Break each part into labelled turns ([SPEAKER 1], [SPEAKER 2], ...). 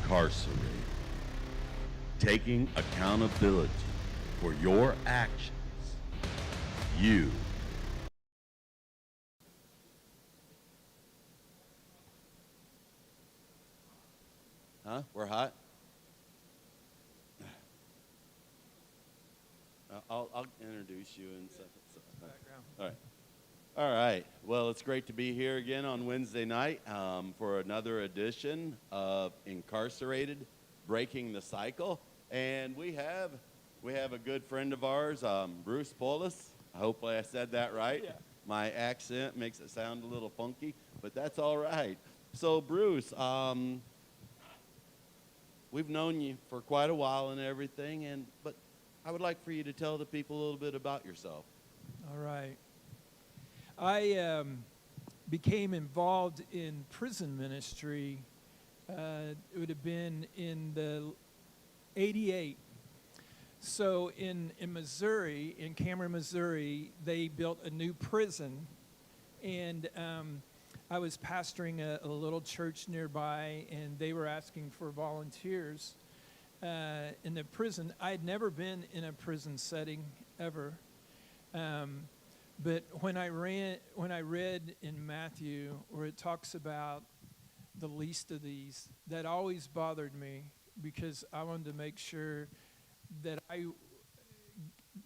[SPEAKER 1] Incarcerated. Taking accountability for your actions. You. Huh? We're hot? I'll introduce you in a second. All right. All right. Well, it's great to be here again on Wednesday night for another edition of Incarcerated, Breaking the Cycle. And we have a good friend of ours, Bruce Polis. Hopefully I said that right. Yeah. My accent makes it sound a little funky, but that's all right. So, Bruce, we've known you for quite a while and everything, but I would like for you to tell the people a little bit about yourself.
[SPEAKER 2] All right. I became involved in prison ministry. It would have been in the 88. So in Missouri, in Cameron, Missouri, they built a new prison, and I was pastoring a little church nearby, and they were asking for volunteers in the prison. I had never been in a prison setting ever. But when I read in Matthew where it talks about the least of these, that always bothered me, because I wanted to make sure that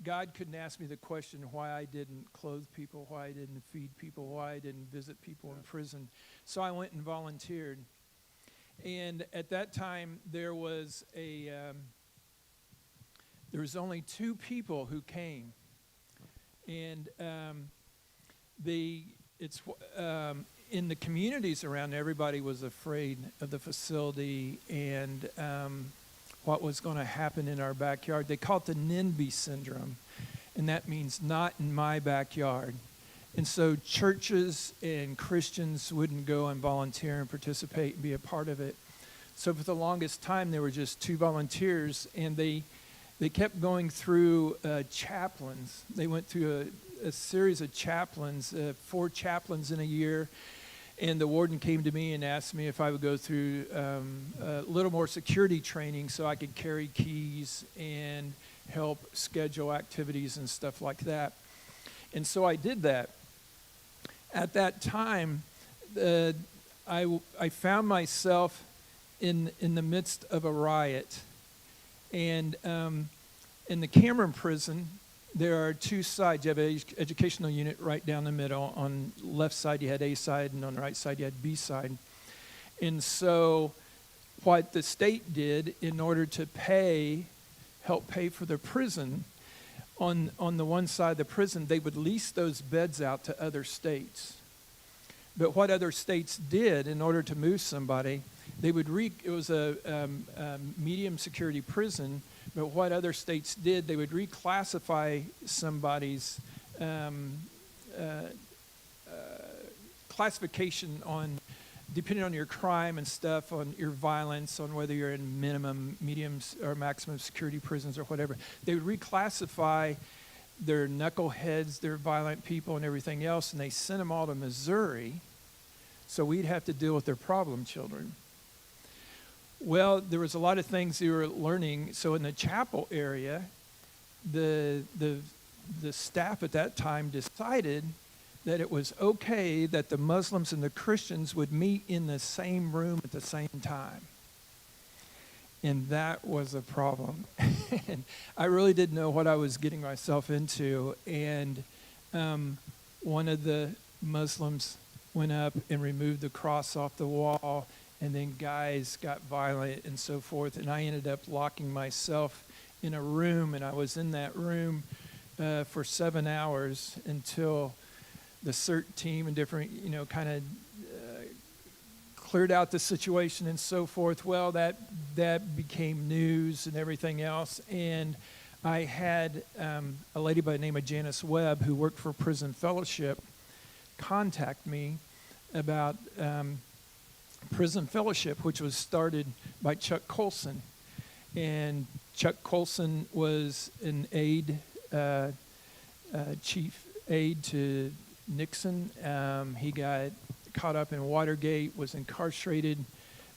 [SPEAKER 2] God couldn't ask me the question why I didn't clothe people, why I didn't feed people, why I didn't visit people in prison. So I went and volunteered. And at that time there was only 2 people who came. And in the communities around, everybody was afraid of the facility and what was going to happen in our backyard. They call it the NIMBY syndrome, and that means not in my backyard. And so churches and Christians wouldn't go and volunteer and participate and be a part of it. So for the longest time, there were just 2 volunteers, and they kept going through chaplains. They went through a series of chaplains, 4 chaplains in a year, and the warden came to me and asked me if I would go through a little more security training so I could carry keys and help schedule activities and stuff like that. And so I did that. At that time, I found myself in the midst of a riot. And in the Cameron prison, there are 2 sides. You have an educational unit right down the middle. On the left side, you had A side, and on the right side, you had B side. And so what the state did in order to help pay for the prison, on the one side of the prison, they would lease those beds out to other states. But what other states did in order to move somebody, they would it was a medium security prison, but what other states did, they would reclassify somebody's classification depending on your crime and stuff, on your violence, on whether you're in minimum, medium, or maximum security prisons or whatever. They would reclassify their knuckleheads, their violent people and everything else, and they sent them all to Missouri, so we'd have to deal with their problem children. Well, there was a lot of things we were learning. So in the chapel area, the staff at that time decided that it was okay that the Muslims and the Christians would meet in the same room at the same time. And that was a problem. And I really didn't know what I was getting myself into. And one of the Muslims went up and removed the cross off the wall, and then guys got violent and so forth. And I ended up locking myself in a room, and I was in that room for 7 hours until the CERT team and different, kind of cleared out the situation and so forth. Well, that became news and everything else. And I had a lady by the name of Janice Webb, who worked for Prison Fellowship, contact me about Prison Fellowship, which was started by Chuck Colson. And Chuck Colson was an chief aide to Nixon. He got caught up in Watergate, was incarcerated,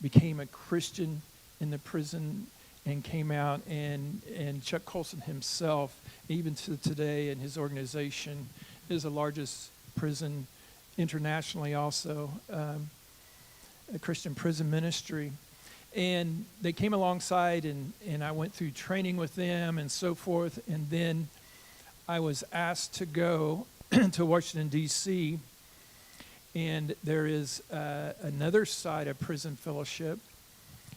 [SPEAKER 2] became a Christian, in the prison and came out, and Chuck Colson himself, even to today, and his organization is the largest prison internationally also, a Christian prison ministry. And they came alongside, and I went through training with them and so forth, and then I was asked to go to Washington, D.C., and there is another side of prison fellowship.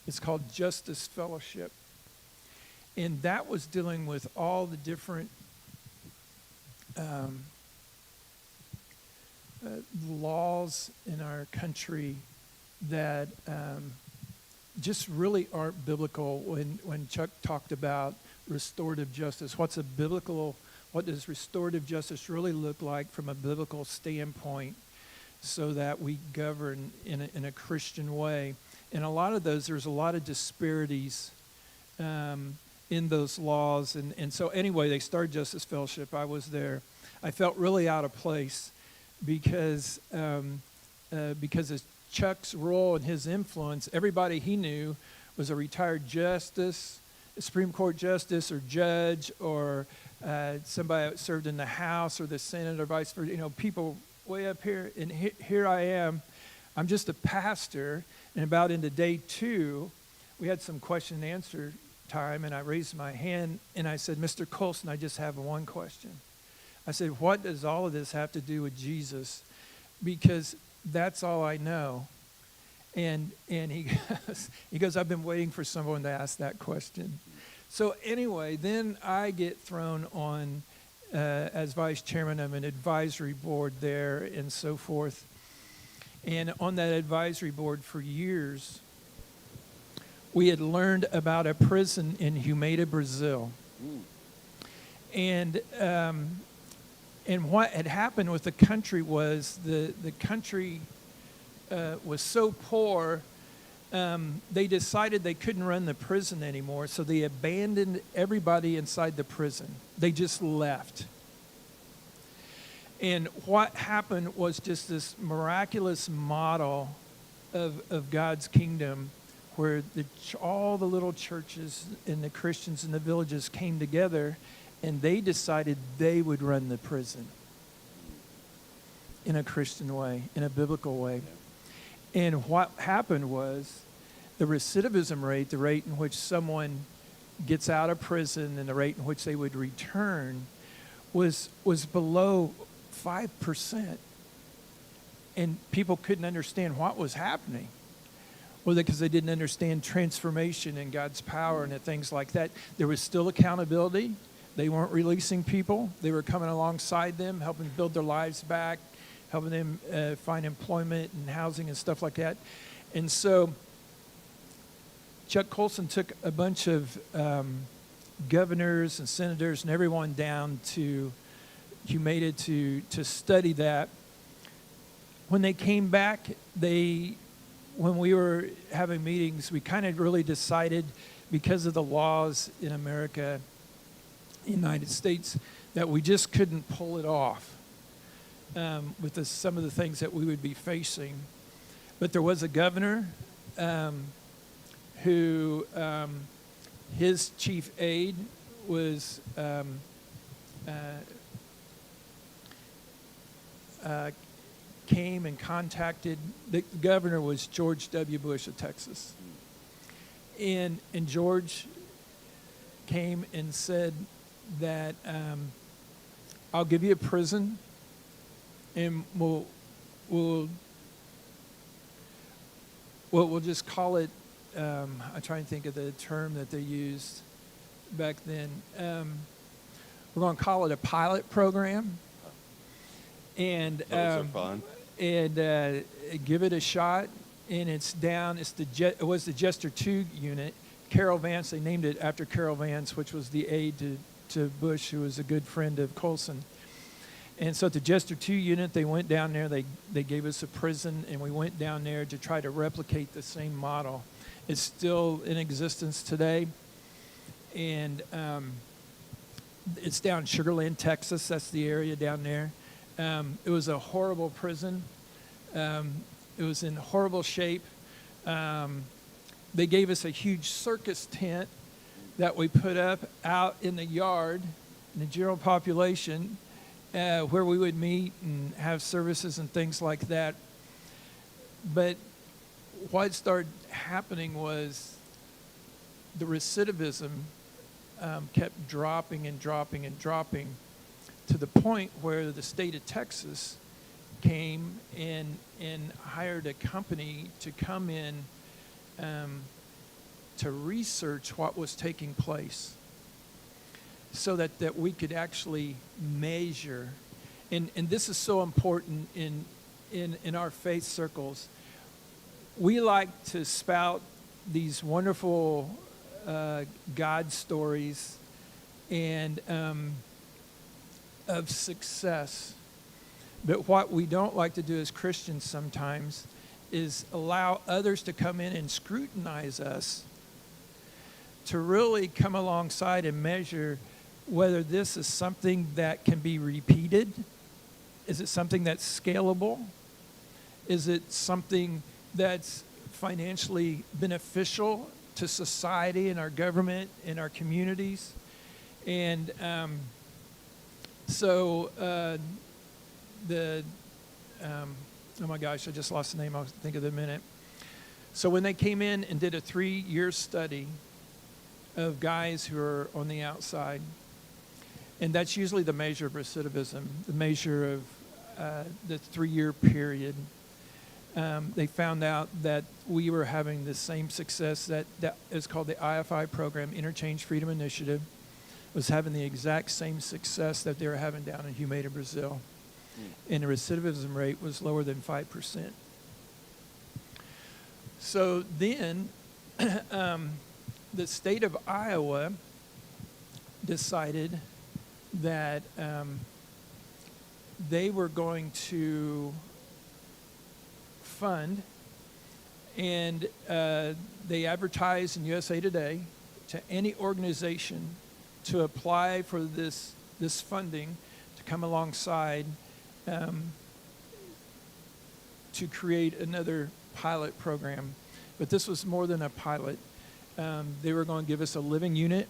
[SPEAKER 2] It's called Justice Fellowship. And that was dealing with all the different laws in our country that just really aren't biblical. When Chuck talked about restorative justice, what does restorative justice really look like from a biblical standpoint, so that we govern in a Christian way? And a lot of those, there's a lot of disparities in those laws. And so anyway, they started Justice Fellowship. I was there. I felt really out of place because of Chuck's role and his influence. Everybody he knew was a retired justice, a Supreme Court justice or judge, or somebody that served in the House or the Senate or vice versa. People way up here. And here I am. I'm just a pastor. And about into day 2, we had some question and answer time, and I raised my hand, and I said, Mr. Colson, I just have one question. I said, what does all of this have to do with Jesus? Because that's all I know. And he goes, I've been waiting for someone to ask that question. So anyway, then I get thrown on as vice chairman of an advisory board there and so forth. And on that advisory board for years, we had learned about a prison in Humeda, Brazil. And what had happened with the country was the country was so poor, they decided they couldn't run the prison anymore, so they abandoned everybody inside the prison. They just left. And what happened was just this miraculous model of God's kingdom, where all the little churches and the Christians in the villages came together, and they decided they would run the prison in a Christian way, in a biblical way. And what happened was the recidivism rate, the rate in which someone gets out of prison and the rate in which they would return, was below 5%. And people couldn't understand what was happening. Well, because they didn't understand transformation and God's power and things like that. There was still accountability. They weren't releasing people. They were coming alongside them, helping build their lives back, helping them find employment and housing and stuff like that. And so Chuck Colson took a bunch of governors and senators and everyone down to Humeda to study that. When they came back, when we were having meetings, we kind of really decided, because of the laws in America, United States, that we just couldn't pull it off with some of the things that we would be facing. But there was a governor who his chief aide was came and contacted, the governor was George W. Bush of Texas. And George came and said that I'll give you a prison, and we'll just call it, I'm trying to think of the term that they used back then. We're going to call it a pilot program. And
[SPEAKER 1] those are fun.
[SPEAKER 2] And give it a shot. And it was the Jester 2 unit. Carol Vance, they named it after Carol Vance, which was the aide to Bush, who was a good friend of Colson. And so at the Jester 2 unit, they went down there. They gave us a prison, and we went down there to try to replicate the same model. It's still in existence today. And it's down in Sugar Land, Texas. That's the area down there. It was a horrible prison. It was in horrible shape. they gave us a huge circus tent that we put up out in the yard in the general population, where we would meet and have services and things like that. But what started happening was the recidivism kept dropping and dropping and dropping, to the point where the state of Texas came and hired a company to come in to research what was taking place, so that we could actually measure. And this is so important in our faith circles. We like to spout these wonderful God stories and of success. But what we don't like to do as Christians sometimes is allow others to come in and scrutinize us, to really come alongside and measure whether this is something that can be repeated. Is it something that's scalable? Is it something that's financially beneficial to society and our government and our communities? And oh my gosh, I just lost the name. I'll think of it in a minute. So when they came in and did a 3-year study of guys who are on the outside, and that's usually the measure of recidivism, the measure of the 3-year period, they found out that we were having the same success that is called the IFI program, Interchange Freedom Initiative, was having the exact same success that they were having down in Humeda, Brazil. And the recidivism rate was lower than 5%. So then the state of Iowa decided that they were going to fund, and they advertised in USA Today to any organization to apply for this funding to come alongside to create another pilot program. But this was more than a pilot. They were going to give us a living unit.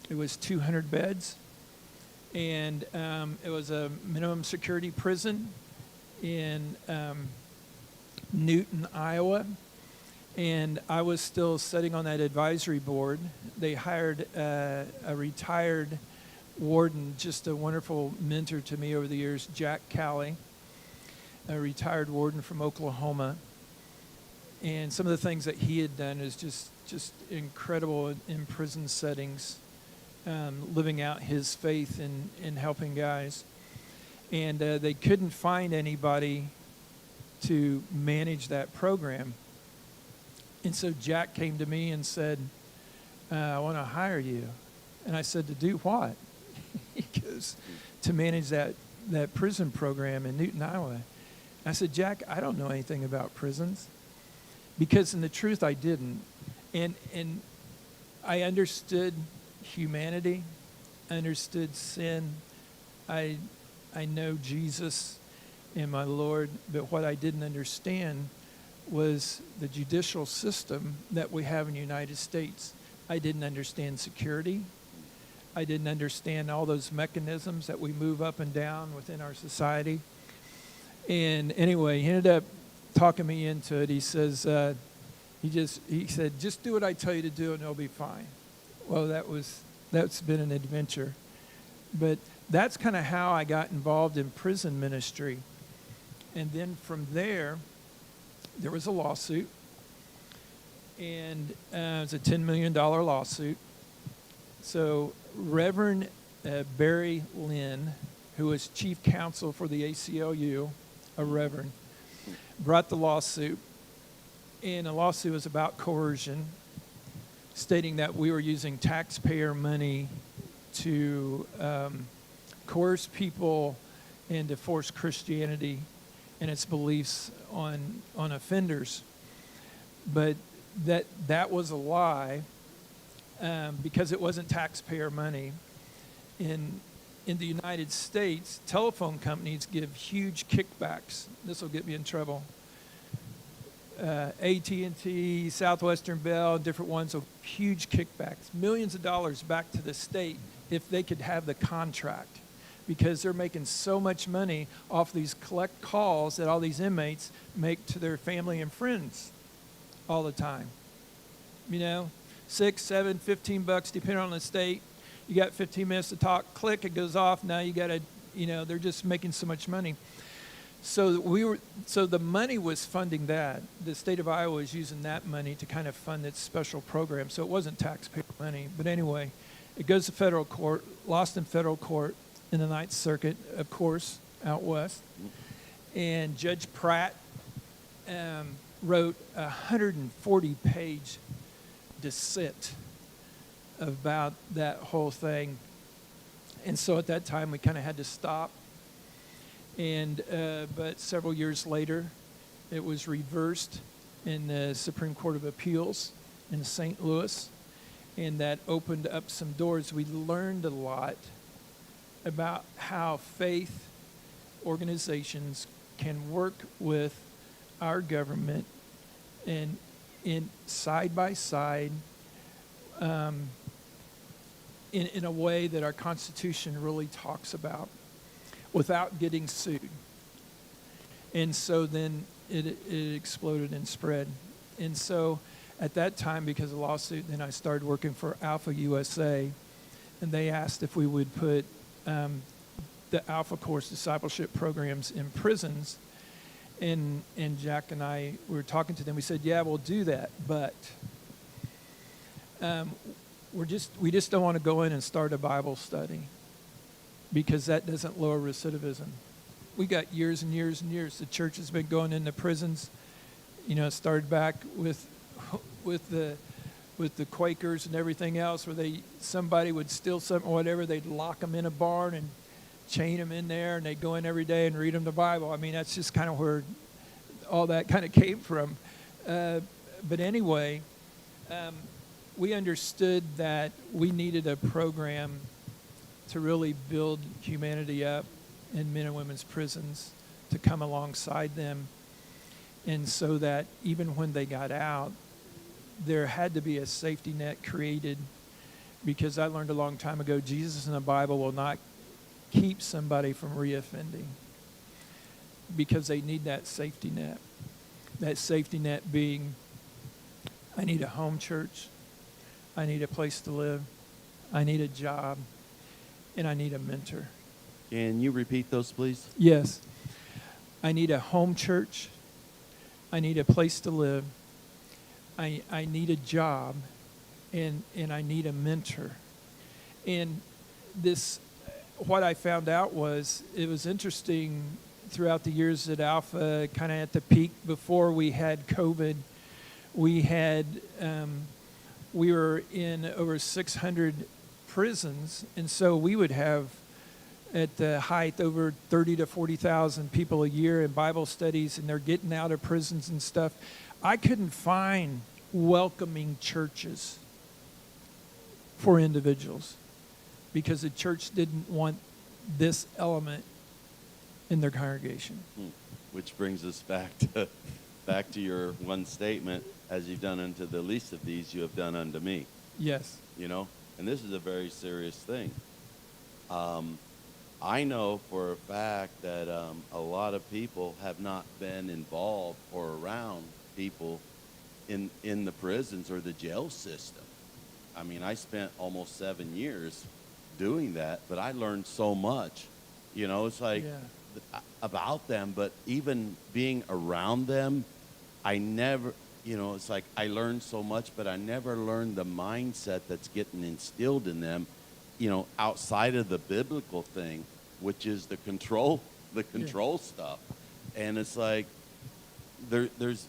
[SPEAKER 2] It was 200 beds, and it was a minimum security prison in Newton, Iowa. And I was still sitting on that advisory board. They hired a retired warden, just a wonderful mentor to me over the years, Jack Calley, a retired warden from Oklahoma. And some of the things that he had done is just incredible in prison settings, living out his faith in helping guys. And they couldn't find anybody to manage that program. And so Jack came to me and said, I want to hire you. And I said, to do what? He goes, to manage that prison program in Newton, Iowa. I said, Jack, I don't know anything about prisons. Because in the truth, I didn't. And I understood humanity. I understood sin. I know Jesus and my Lord. But what I didn't understand was the judicial system that we have in the United States. I didn't understand security. I didn't understand all those mechanisms that we move up and down within our society. And anyway, he ended up talking me into it. He says, he said, just do what I tell you to do and it'll be fine. Well, that's been an adventure. But that's kind of how I got involved in prison ministry. And then from there was a lawsuit. And it was a $10 million lawsuit. So Reverend Barry Lynn, who was chief counsel for the ACLU, a reverend, brought the lawsuit. And the lawsuit was about coercion, stating that we were using taxpayer money to coerce people and to force Christianity and its beliefs on offenders. But that was a lie, because it wasn't taxpayer money. In the United States, telephone companies give huge kickbacks. This will get me in trouble. AT&T, Southwestern Bell, different ones of huge kickbacks, millions of dollars back to the state if they could have the contract, because they're making so much money off these collect calls that all these inmates make to their family and friends all the time. You know, 6, 7, 15 bucks, depending on the state. You got 15 minutes to talk, click, it goes off. Now you got to, you know, they're just making so much money. So the money was funding that. The state of Iowa was using that money to kind of fund its special program. So it wasn't taxpayer money. But anyway, it goes to federal court, lost in federal court in the Ninth Circuit, of course, out west. And Judge Pratt wrote a 140-page dissent about that whole thing. And so at that time, we kind of had to stop. And but several years later, it was reversed in the Supreme Court of Appeals in St. Louis, and that opened up some doors. We learned a lot about how faith organizations can work with our government and in side by side in a way that our Constitution really talks about, without getting sued. And so then it exploded and spread. And so at that time, because of the lawsuit, then I started working for Alpha USA, and they asked if we would put the Alpha Course discipleship programs in prisons. And Jack and I were talking to them. We said, yeah, we'll do that, but we just don't want to go in and start a Bible study, because that doesn't lower recidivism. We got years and years and years. The church has been going into prisons. You know, it started back with the Quakers and everything else, where somebody would steal something or whatever, they'd lock them in a barn and chain them in there, and they'd go in every day and read them the Bible. I mean, that's just kind of where all that kind of came from. But anyway, we understood that we needed a program to really build humanity up in men and women's prisons, to come alongside them, and so that even when they got out, there had to be a safety net created, because I learned a long time ago, Jesus in the Bible will not keep somebody from reoffending, because they need that safety net. That safety net being, I need a home church, I need a place to live, I need a job, and I need a mentor.
[SPEAKER 1] Can you repeat those, please?
[SPEAKER 2] Yes. I need a home church. I need a place to live. I need a job, and I need a mentor. And what I found out was, it was interesting throughout the years at Alpha, kind of at the peak before we had COVID, we were in over 600 prisons, and so we would have at the height over 30 to 40,000 people a year in Bible studies, and they're getting out of prisons and stuff. I couldn't find welcoming churches for individuals, because the church didn't want this element in their congregation.
[SPEAKER 1] Which brings us back to your one statement, as you've done unto the least of these, you have done unto me.
[SPEAKER 2] Yes.
[SPEAKER 1] You know, and this is a very serious thing. I know for a fact that a lot of people have not been involved or around people in the prisons or the jail system. I mean, I spent almost 7 years doing that, but I learned so much. You know, it's like about them, but even being around them, I never, you know, it's like I learned so much, but I never learned the mindset that's getting instilled in them, you know, outside of the biblical thing, which is the control stuff. And it's like this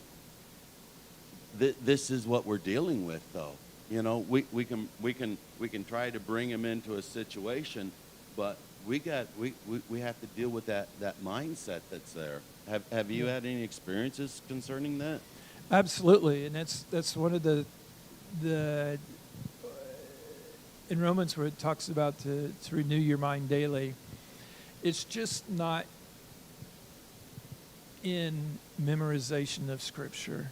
[SPEAKER 1] is what we're dealing with, though. You know, we can try to bring them into a situation, but we have to deal with that mindset that's there. Have you had any experiences concerning that?
[SPEAKER 2] Absolutely, and that's one of the in Romans, where it talks about to renew your mind daily. It's just not in memorization of Scripture.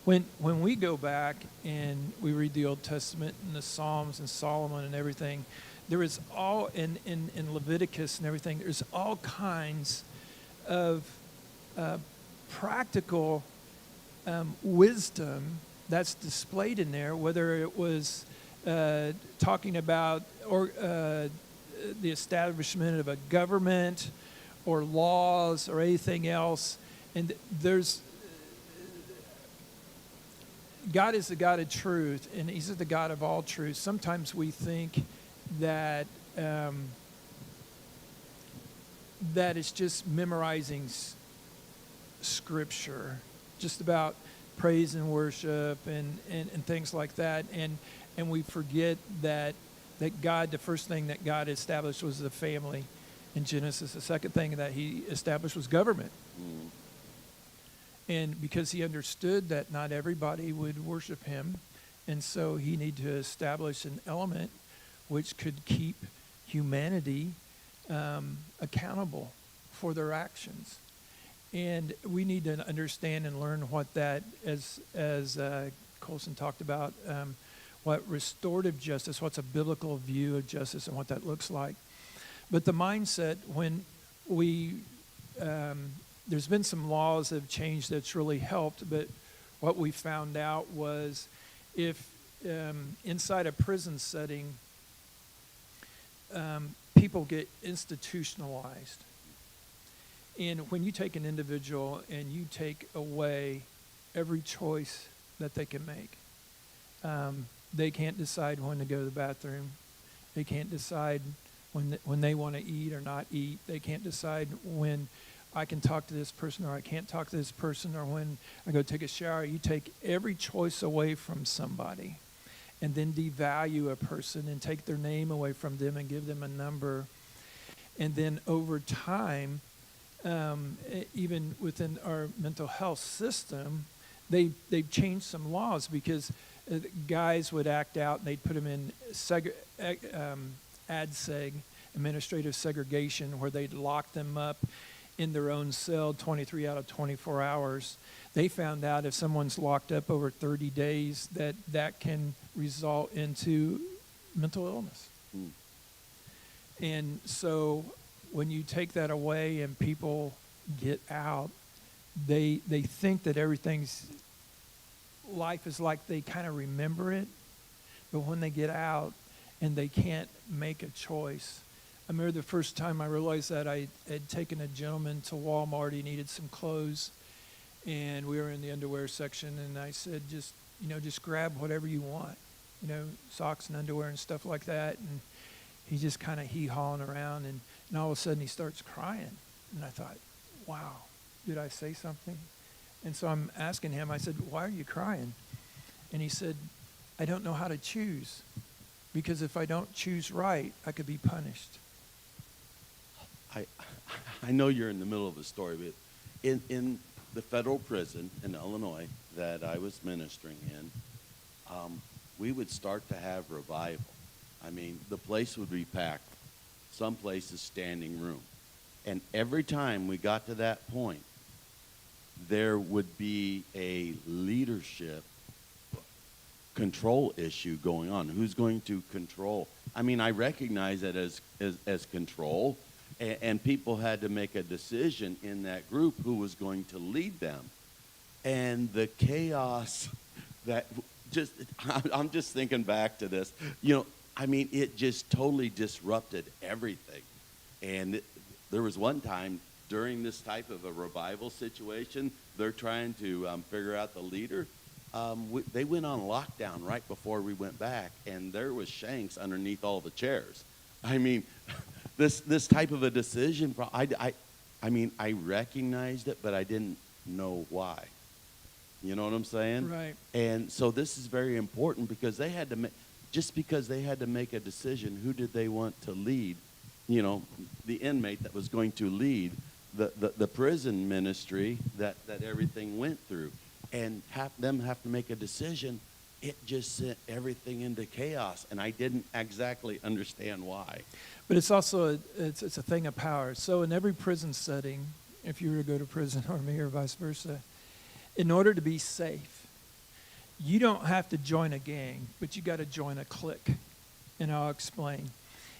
[SPEAKER 2] when we go back and we read the Old Testament and the Psalms and Solomon and everything, there is all in Leviticus and everything. There's all kinds of practical wisdom that's displayed in there, whether it was talking about the establishment of a government or laws or anything else. And God is the God of truth, and He's the God of all truth. Sometimes we think that that it's just memorizing Scripture, just about praise and worship and things like that, and we forget that God, the first thing that God established was the family in Genesis. The second thing that He established was government. Mm. And because He understood that not everybody would worship Him, and so He needed to establish an element which could keep humanity accountable for their actions. And we need to understand and learn what that, as Colson talked about, what restorative justice, what's a biblical view of justice and what that looks like. But the mindset, when we there's been some laws that have changed that's really helped, but what we found out was if inside a prison setting, people get institutionalized. And when you take an individual and you take away every choice that they can make, they can't decide when to go to the bathroom. They can't decide when they want to eat or not eat. They can't decide when I can talk to this person or I can't talk to this person, or when I go take a shower. You take every choice away from somebody and then devalue a person and take their name away from them and give them a number. And then over time, even within our mental health system, they've changed some laws because guys would act out and they'd put them in ADSEG, administrative segregation, where they'd lock them up in their own cell 23 out of 24 hours. They found out if someone's locked up over 30 days that can result into mental illness. Mm. And so when you take that away and people get out, they think that life is like they kind of remember it, but when they get out and they can't make a choice. I remember the first time I realized that I had taken a gentleman to Walmart. He needed some clothes, and we were in the underwear section, and I said, just grab whatever you want, socks and underwear and stuff like that. And he just kind of hee-hawing around, and all of a sudden he starts crying. And I thought, wow, did I say something? And so I'm asking him, I said, why are you crying? And he said, I don't know how to choose, because if I don't choose right, I could be punished.
[SPEAKER 1] I know you're in the middle of a story, but in the federal prison in Illinois that I was ministering in, we would start to have revival. I mean, the place would be packed. Some places standing room. And every time we got to that point, there would be a leadership control issue going on. Who's going to control? I mean, I recognize it as control, and people had to make a decision in that group who was going to lead them. And the chaos that I'm just thinking back to this, I mean, it just totally disrupted everything. And there was one time during this type of a revival situation, they're trying to figure out the leader. They went on lockdown right before we went back, and there was shanks underneath all the chairs. I mean, this type of a decision, I mean, I recognized it, but I didn't know why. You know what I'm saying?
[SPEAKER 2] Right.
[SPEAKER 1] And so this is very important because they had to because they had to make a decision, who did they want to lead? The inmate that was going to lead the prison ministry that everything went through, and have to make a decision. It just sent everything into chaos, and I didn't exactly understand why.
[SPEAKER 2] But it's also it's a thing of power. So in every prison setting, if you were to go to prison or me or vice versa, in order to be safe, You don't have to join a gang, but you got to join a clique. And I'll explain.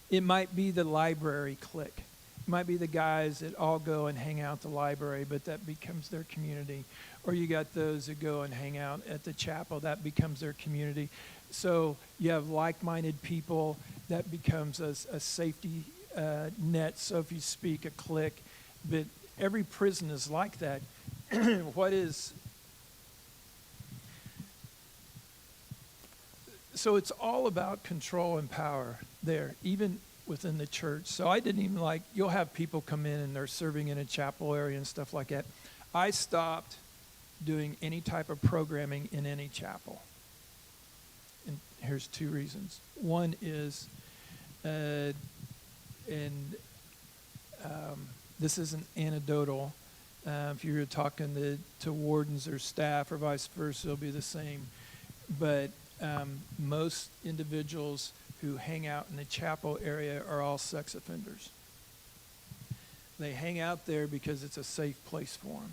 [SPEAKER 2] It might be the library clique. It might be the guys that all go and hang out at the library, but that becomes their community. Or you got those that go and hang out at the chapel. That becomes their community. So you have like-minded people. That becomes a safety net, so if you speak, a clique. But every prison is like that. So it's all about control and power there, even within the church. So I didn't even you'll have people come in and they're serving in a chapel area and stuff like that. I stopped doing any type of programming in any chapel. And here's two reasons. One is, this isn't anecdotal. If you're talking to wardens or staff or vice versa, it'll be the same. But most individuals who hang out in the chapel area are all sex offenders. They hang out there because it's a safe place for them.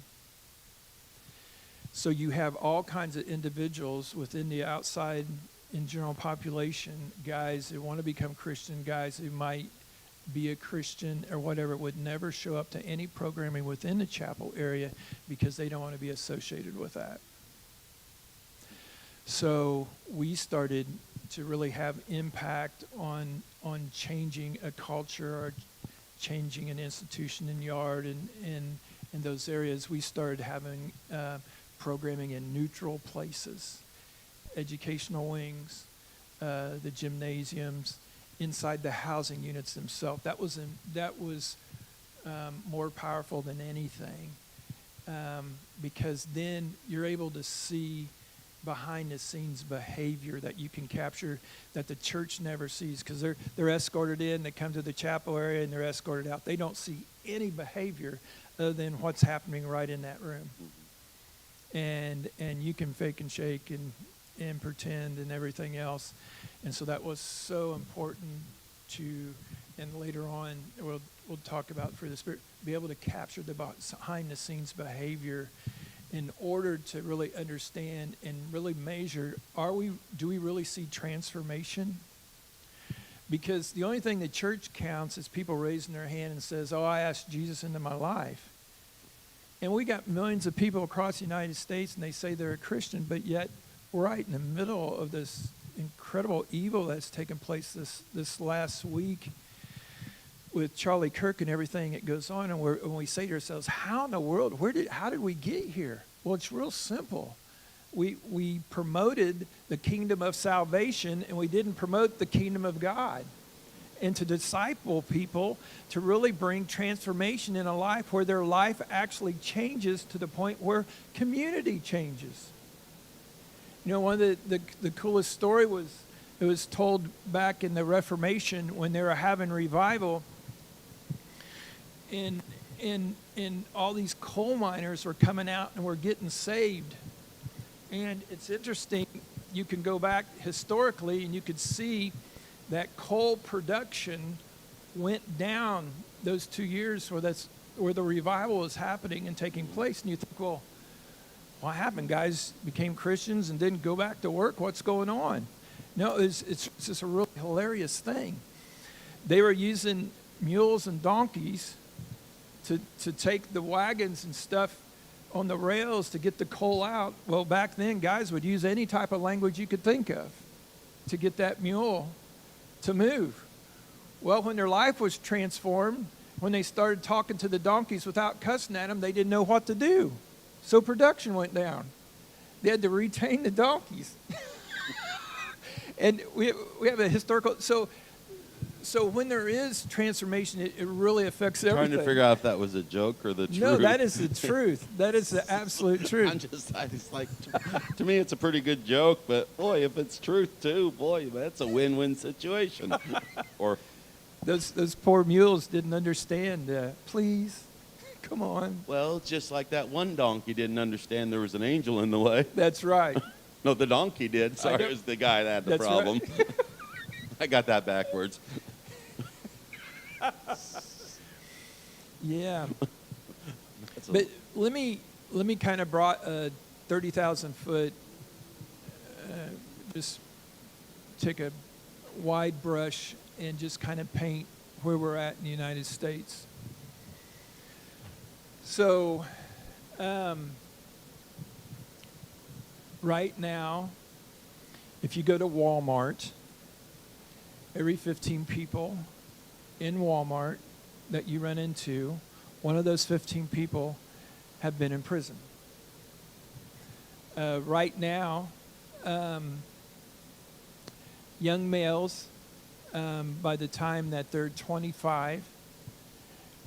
[SPEAKER 2] So you have all kinds of individuals within the outside in general population, guys who want to become Christian, guys who might be a Christian or whatever, would never show up to any programming within the chapel area because they don't want to be associated with that. So we started to really have impact on changing a culture or changing an institution in yard and in those areas. We started having programming in neutral places, educational wings, the gymnasiums, inside the housing units themselves. That was more powerful than anything, because then you're able to see behind the scenes behavior that you can capture that the church never sees, because they're escorted in, they come to the chapel area and they're escorted out. They don't see any behavior other than what's happening right in that room. And you can fake and shake and pretend and everything else. And so that was so important to, and later on we'll talk about for the Spirit, be able to capture the behind the scenes behavior in order to really understand and really measure, do we really see transformation? Because the only thing the church counts is people raising their hand and says, oh, I asked Jesus into my life. And we got millions of people across the United States and they say they're a Christian, but yet we're right in the middle of this incredible evil that's taken place this last week with Charlie Kirk and everything that goes on, and we say to ourselves, how in the world, how did we get here? Well, it's real simple. We promoted the kingdom of salvation, and we didn't promote the kingdom of God. And to disciple people, to really bring transformation in a life where their life actually changes to the point where community changes. You know, one of the coolest story was, it was told back in the Reformation when they were having revival. And all these coal miners were coming out and were getting saved. And it's interesting, you can go back historically and you could see that coal production went down those 2 years where the revival was happening and taking place. And you think, well, what happened? Guys became Christians and didn't go back to work? What's going on? No, it's just a really hilarious thing. They were using mules and donkeys to take the wagons and stuff on the rails to get the coal out. Well, back then, guys would use any type of language you could think of to get that mule to move. Well, when their life was transformed, when they started talking to the donkeys without cussing at them, they didn't know what to do. So production went down. They had to retain the donkeys. And we have a historical... So when there is transformation, it really affects everything.
[SPEAKER 1] Trying to figure out if that was a joke or the truth.
[SPEAKER 2] No, that is the truth. That is the absolute truth.
[SPEAKER 1] It's like, to me, it's a pretty good joke, but boy, if it's truth too, boy, that's a win-win situation. Or
[SPEAKER 2] those poor mules didn't understand. Please, come on.
[SPEAKER 1] Well, just like that one donkey didn't understand there was an angel in the way.
[SPEAKER 2] That's right.
[SPEAKER 1] No, the donkey did. Sorry, it was the guy that had the problem. Right. I got that backwards.
[SPEAKER 2] Yeah. But let me kind of brought a 30,000 foot just take a wide brush and just kind of paint where we're at in the United States. So, right now, if you go to Walmart, every 15 people in Walmart that you run into, one of those 15 people have been in prison. Right now, young males, by the time that they're 25,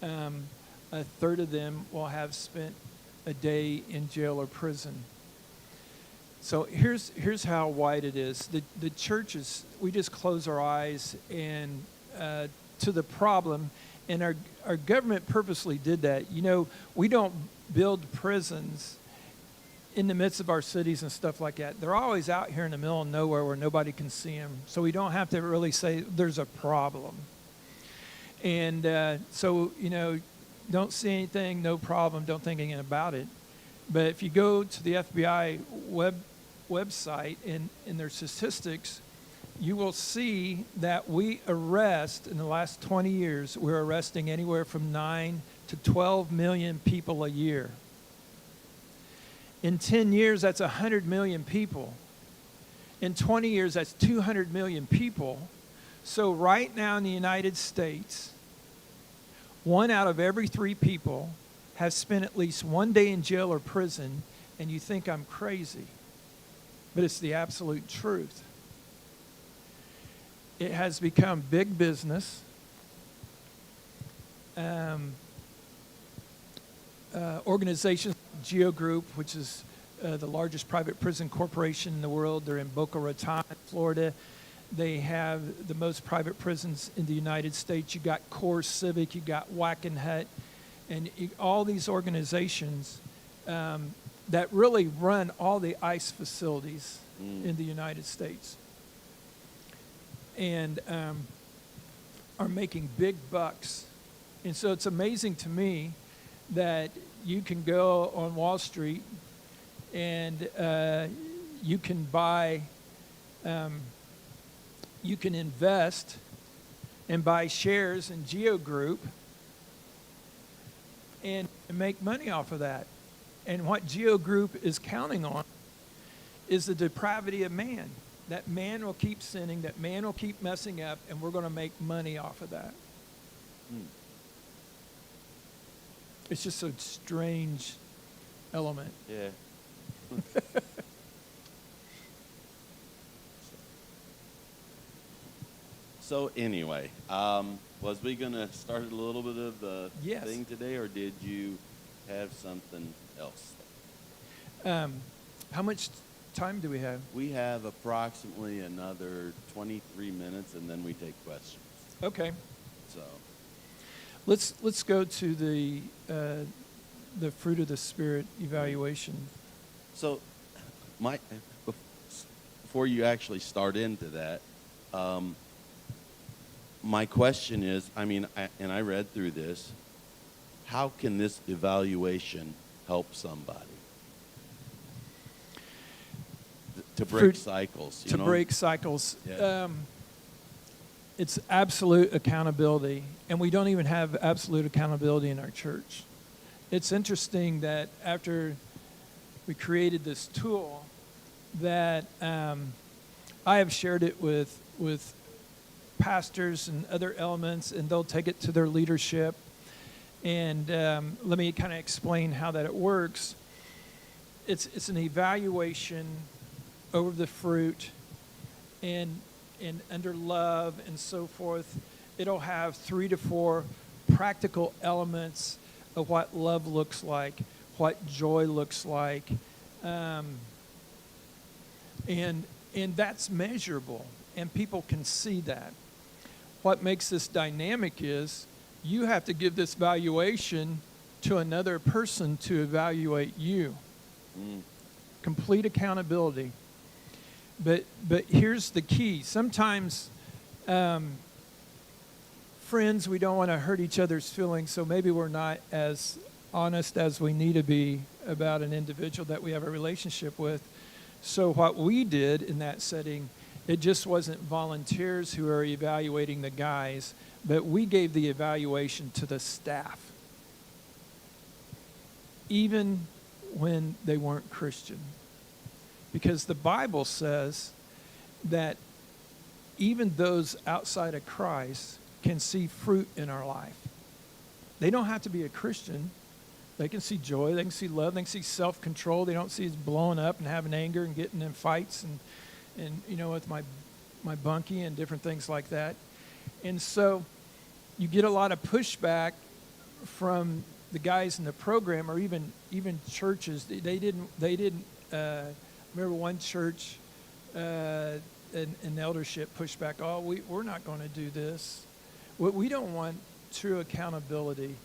[SPEAKER 2] a third of them will have spent a day in jail or prison. So here's how wide it is. The churches, we just close our eyes and to the problem, and our government purposely did that. You know, we don't build prisons in the midst of our cities and stuff like that. They're always out here in the middle of nowhere where nobody can see them. So we don't have to really say there's a problem. And so, you know, don't see anything, no problem, don't think anything about it. But if you go to the FBI website in their statistics, you will see that we arrest, in the last 20 years, we're arresting anywhere from 9 to 12 million people a year. In 10 years, that's 100 million people. In 20 years, that's 200 million people. So right now in the United States, 1 out of every 3 people have spent at least 1 day in jail or prison, and you think I'm crazy. But it's the absolute truth. It has become big business. Organizations, Geo Group, which is the largest private prison corporation in the world, they're in Boca Raton, Florida. They have the most private prisons in the United States. You got Core Civic, you got Wackenhut, and all these organizations that really run all the ICE facilities in the United States, and are making big bucks. And so it's amazing to me that you can go on Wall Street and you can buy, you can invest and buy shares in Geo Group and make money off of that. And what Geo Group is counting on is the depravity of man. That man will keep sinning, that man will keep messing up, and we're going to make money off of that. It's just a strange element.
[SPEAKER 1] Yeah. So anyway, was we going to start a little bit of the thing today, or did you have something else?
[SPEAKER 2] How much time do we have?
[SPEAKER 1] We have approximately another 23 minutes, and then we take questions.
[SPEAKER 2] Okay.
[SPEAKER 1] So
[SPEAKER 2] let's go to the fruit of the Spirit evaluation.
[SPEAKER 1] So, before you actually start into that, my question is, I mean, I read through this, how can this evaluation help somebody? To break cycles.
[SPEAKER 2] To break cycles. Yeah. It's absolute accountability, and we don't even have absolute accountability in our church. It's interesting that after we created this tool, that I have shared it with pastors and other elements, and they'll take it to their leadership. And let me kind of explain how that it works. It's an evaluation over the fruit, and under love and so forth. It'll have 3 to 4 practical elements of what love looks like, what joy looks like, and that's measurable, and people can see that. What makes this dynamic is you have to give this valuation to another person to evaluate you. Complete accountability. But here's the key. Sometimes, friends, we don't want to hurt each other's feelings, so maybe we're not as honest as we need to be about an individual that we have a relationship with. So what we did in that setting, it just wasn't volunteers who are evaluating the guys, but we gave the evaluation to the staff, even when they weren't Christian. Because the Bible says that even those outside of Christ can see fruit in our life. They don't have to be a Christian. They can see joy, they can see love, they can see self-control. They don't see us blowing up and having anger and getting in fights and you know, with my bunkie and different things like that. And so you get a lot of pushback from the guys in the program, or even churches. They didn't remember one church, an eldership pushed back, oh, we're not going to do this. We don't want true accountability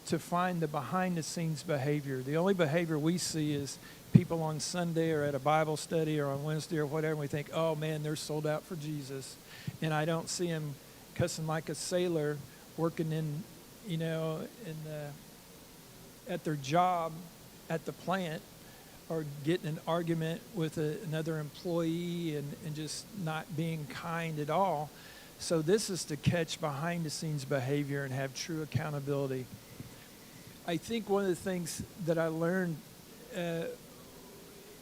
[SPEAKER 2] to find the behind-the-scenes behavior. The only behavior we see is people on Sunday or at a Bible study or on Wednesday or whatever, and we think, oh, man, they're sold out for Jesus. And I don't see them cussing like a sailor working at their job at the plant, or getting an argument with another employee and just not being kind at all. So this is to catch behind-the-scenes behavior and have true accountability. I think one of the things that I learned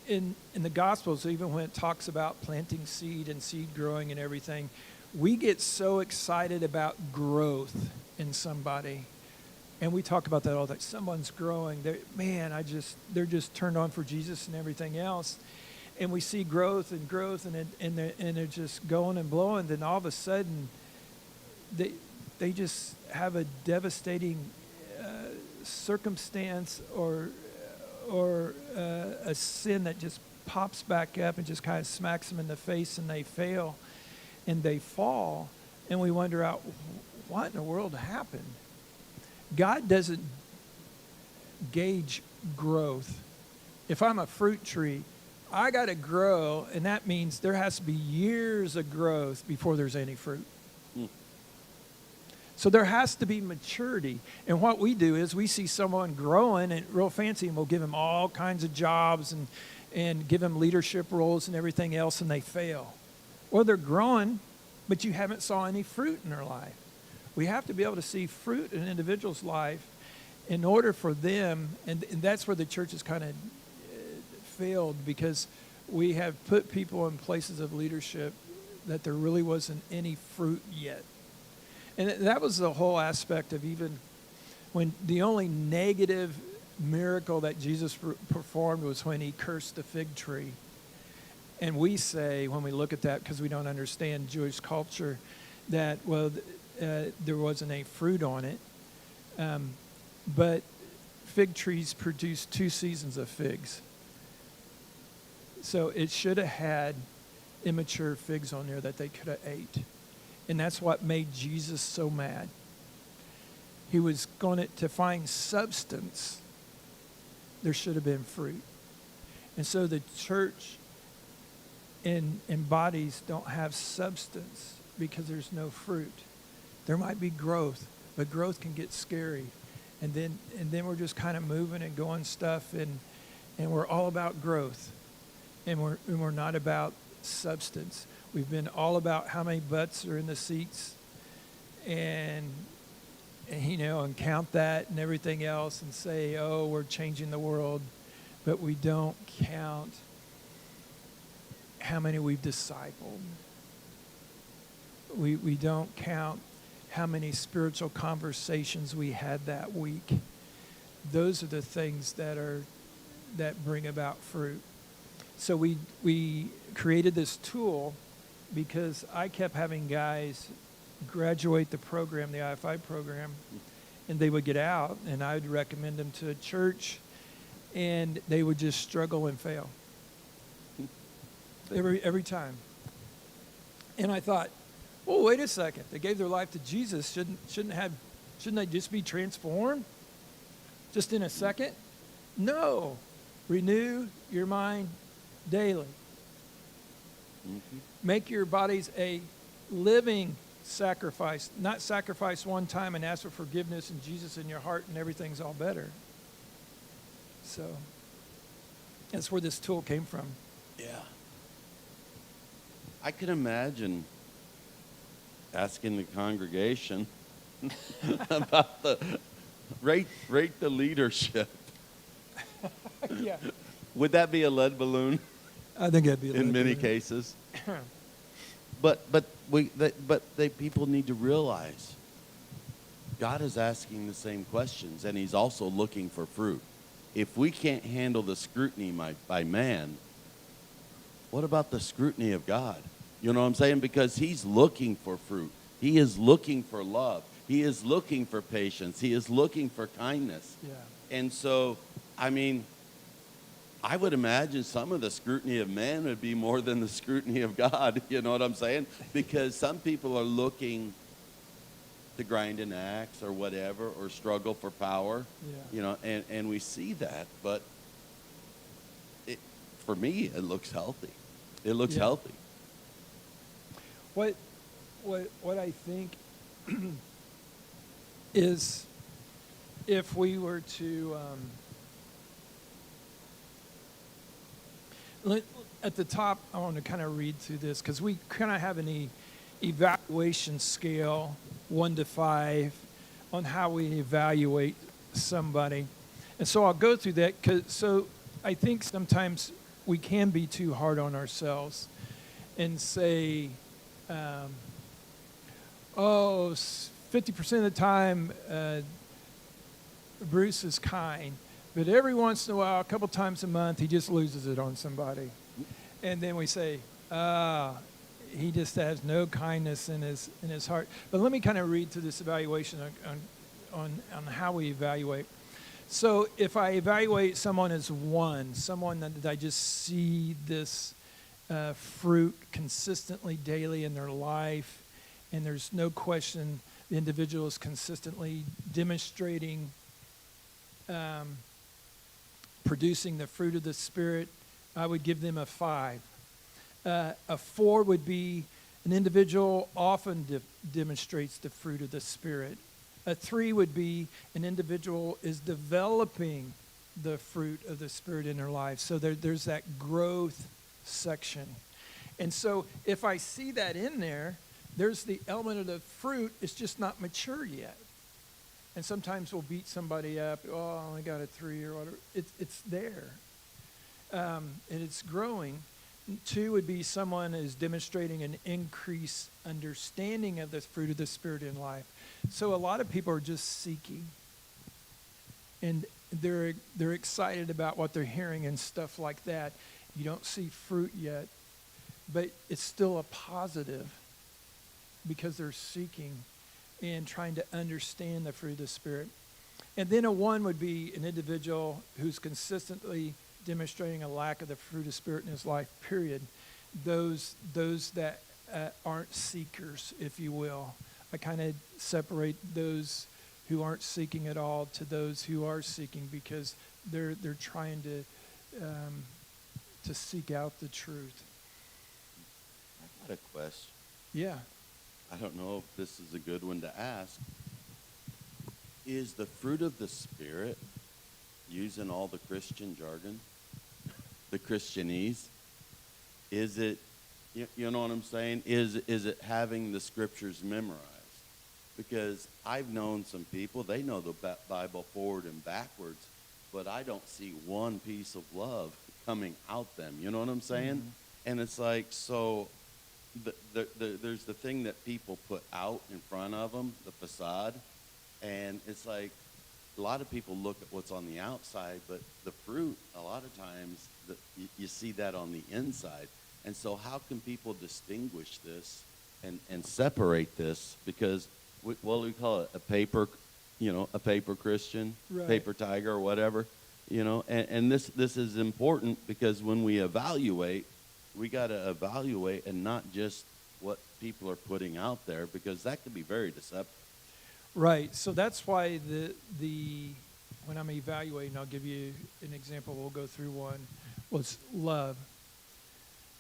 [SPEAKER 2] in the Gospels, even when it talks about planting seed and seed growing and everything, we get so excited about growth in somebody. And we talk about that all the time. Someone's growing. They're just turned on for Jesus and everything else. And we see growth and they're just going and blowing. Then all of a sudden, they just have a devastating circumstance or a sin that just pops back up and just kind of smacks them in the face, and they fail and they fall, and we wonder out, what in the world happened? God doesn't gauge growth. If I'm a fruit tree, I got to grow, and that means there has to be years of growth before there's any fruit. So there has to be maturity. And what we do is we see someone growing and real fancy, and we'll give them all kinds of jobs and give them leadership roles and everything else, and they fail. Or they're growing, but you haven't saw any fruit in their life. We have to be able to see fruit in an individual's life in order for them, and that's where the church has kind of failed, because we have put people in places of leadership that there really wasn't any fruit yet. And that was the whole aspect of, even when the only negative miracle that Jesus performed was when he cursed the fig tree. And we say, when we look at that, because we don't understand Jewish culture, that, well, there wasn't any fruit on it. But fig trees produce 2 seasons of figs. So it should have had immature figs on there that they could have ate. And that's what made Jesus so mad. He was going to find substance. There should have been fruit. And so the church in bodies don't have substance because there's no fruit. There might be growth, but growth can get scary. And then we're just kind of moving and going stuff, and we're all about growth. And we're not about substance. We've been all about how many butts are in the seats, and count that and everything else, and say, oh, we're changing the world, but we don't count how many we've discipled. We don't count how many spiritual conversations we had that week. Those are the things that bring about fruit. So we created this tool because I kept having guys graduate the program, the IFI program, and they would get out, and I would recommend them to a church, and they would just struggle and fail every time. And I thought, well, wait a second. They gave their life to Jesus. Shouldn't they just be transformed just in a second? No. Renew your mind daily. Mm-hmm. Make your bodies a living sacrifice, not sacrifice one time and ask for forgiveness and Jesus in your heart and everything's all better. So That's where this tool came from.
[SPEAKER 1] Yeah. I can imagine asking the congregation about the rate the leadership.
[SPEAKER 2] Yeah.
[SPEAKER 1] Would that be a lead balloon
[SPEAKER 2] I think that'd be a
[SPEAKER 1] in many
[SPEAKER 2] little bit-
[SPEAKER 1] cases? But people need to realize God is asking the same questions, and he's also looking for fruit. If we can't handle the scrutiny by man, what about the scrutiny of God? You know what I'm saying? Because he's looking for fruit. He is looking for love. He is looking for patience. He is looking for kindness.
[SPEAKER 2] Yeah.
[SPEAKER 1] And so, I mean, I would imagine some of the scrutiny of man would be more than the scrutiny of God. You know what I'm saying? Because some people are looking to grind an axe or whatever, or struggle for power.
[SPEAKER 2] Yeah.
[SPEAKER 1] You know, and we see that, but for me, it looks healthy. It looks
[SPEAKER 2] Yeah.
[SPEAKER 1] healthy.
[SPEAKER 2] What I think is, if we were to at the top, I want to kind of read through this because we kind of have an evaluation scale, 1 to 5, on how we evaluate somebody, and so I'll go through that. So I think sometimes we can be too hard on ourselves and say, 50% of the time, Bruce is kind, but every once in a while, a couple times a month, he just loses it on somebody. And then we say, he just has no kindness in his heart. But let me kind of read through this evaluation on how we evaluate. So if I evaluate someone as 1, someone that I just see this fruit consistently daily in their life, and there's no question the individual is consistently demonstrating, producing the fruit of the Spirit, I would give them a 5. A 4 would be an individual often demonstrates the fruit of the Spirit. A 3 would be an individual is developing the fruit of the Spirit in their life. So there's that growth section. And so if I see that in there, there's the element of the fruit, it's just not mature yet. And sometimes we'll beat somebody up, oh, I only got a 3 or whatever. It's there. And it's growing. 2 would be someone is demonstrating an increased understanding of the fruit of the Spirit in life. So a lot of people are just seeking. And they're excited about what they're hearing and stuff like that. You don't see fruit yet, but it's still a positive because they're seeking and trying to understand the fruit of the Spirit. And then a 1 would be an individual who's consistently demonstrating a lack of the fruit of the Spirit in his life, period. Those that aren't seekers, if you will. I kind of separate those who aren't seeking at all to those who are seeking, because they're trying to seek out the truth.
[SPEAKER 1] I got a question.
[SPEAKER 2] Yeah.
[SPEAKER 1] I don't know if this is a good one to ask. Is the fruit of the Spirit, using all the Christian jargon, the Christianese, is it, you know what I'm saying? Is it having the scriptures memorized? Because I've known some people, they know the Bible forward and backwards, but I don't see one piece of love coming out them. You know what I'm saying? Mm-hmm. And it's like, so there's the thing that people put out in front of them, the facade, and it's like a lot of people look at what's on the outside, but the fruit, a lot of times, you see that on the inside. And so how can people distinguish this and separate this? Because, we call it a paper Christian,
[SPEAKER 2] right.
[SPEAKER 1] Paper tiger or whatever, and this is important, because when we evaluate, we got to evaluate and not just what people are putting out there, because that can be very deceptive.
[SPEAKER 2] Right. So that's why the when I'm evaluating, I'll give you an example. We'll go through one. Was love,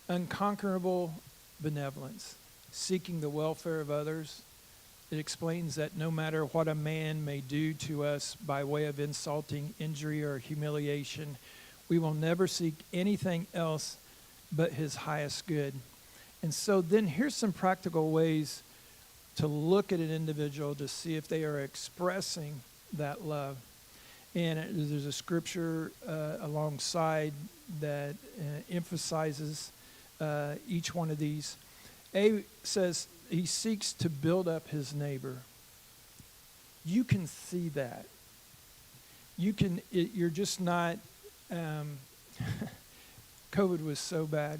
[SPEAKER 2] unconquerable benevolence, seeking the welfare of others. It explains that no matter what a man may do to us by way of insulting, injury, or humiliation, We will never seek anything else but his highest good. And so then here's some practical ways to look at an individual to see if they are expressing that love. And there's a scripture alongside that emphasizes each one of these. A says he seeks to build up his neighbor. You can see that. You're just not, COVID was so bad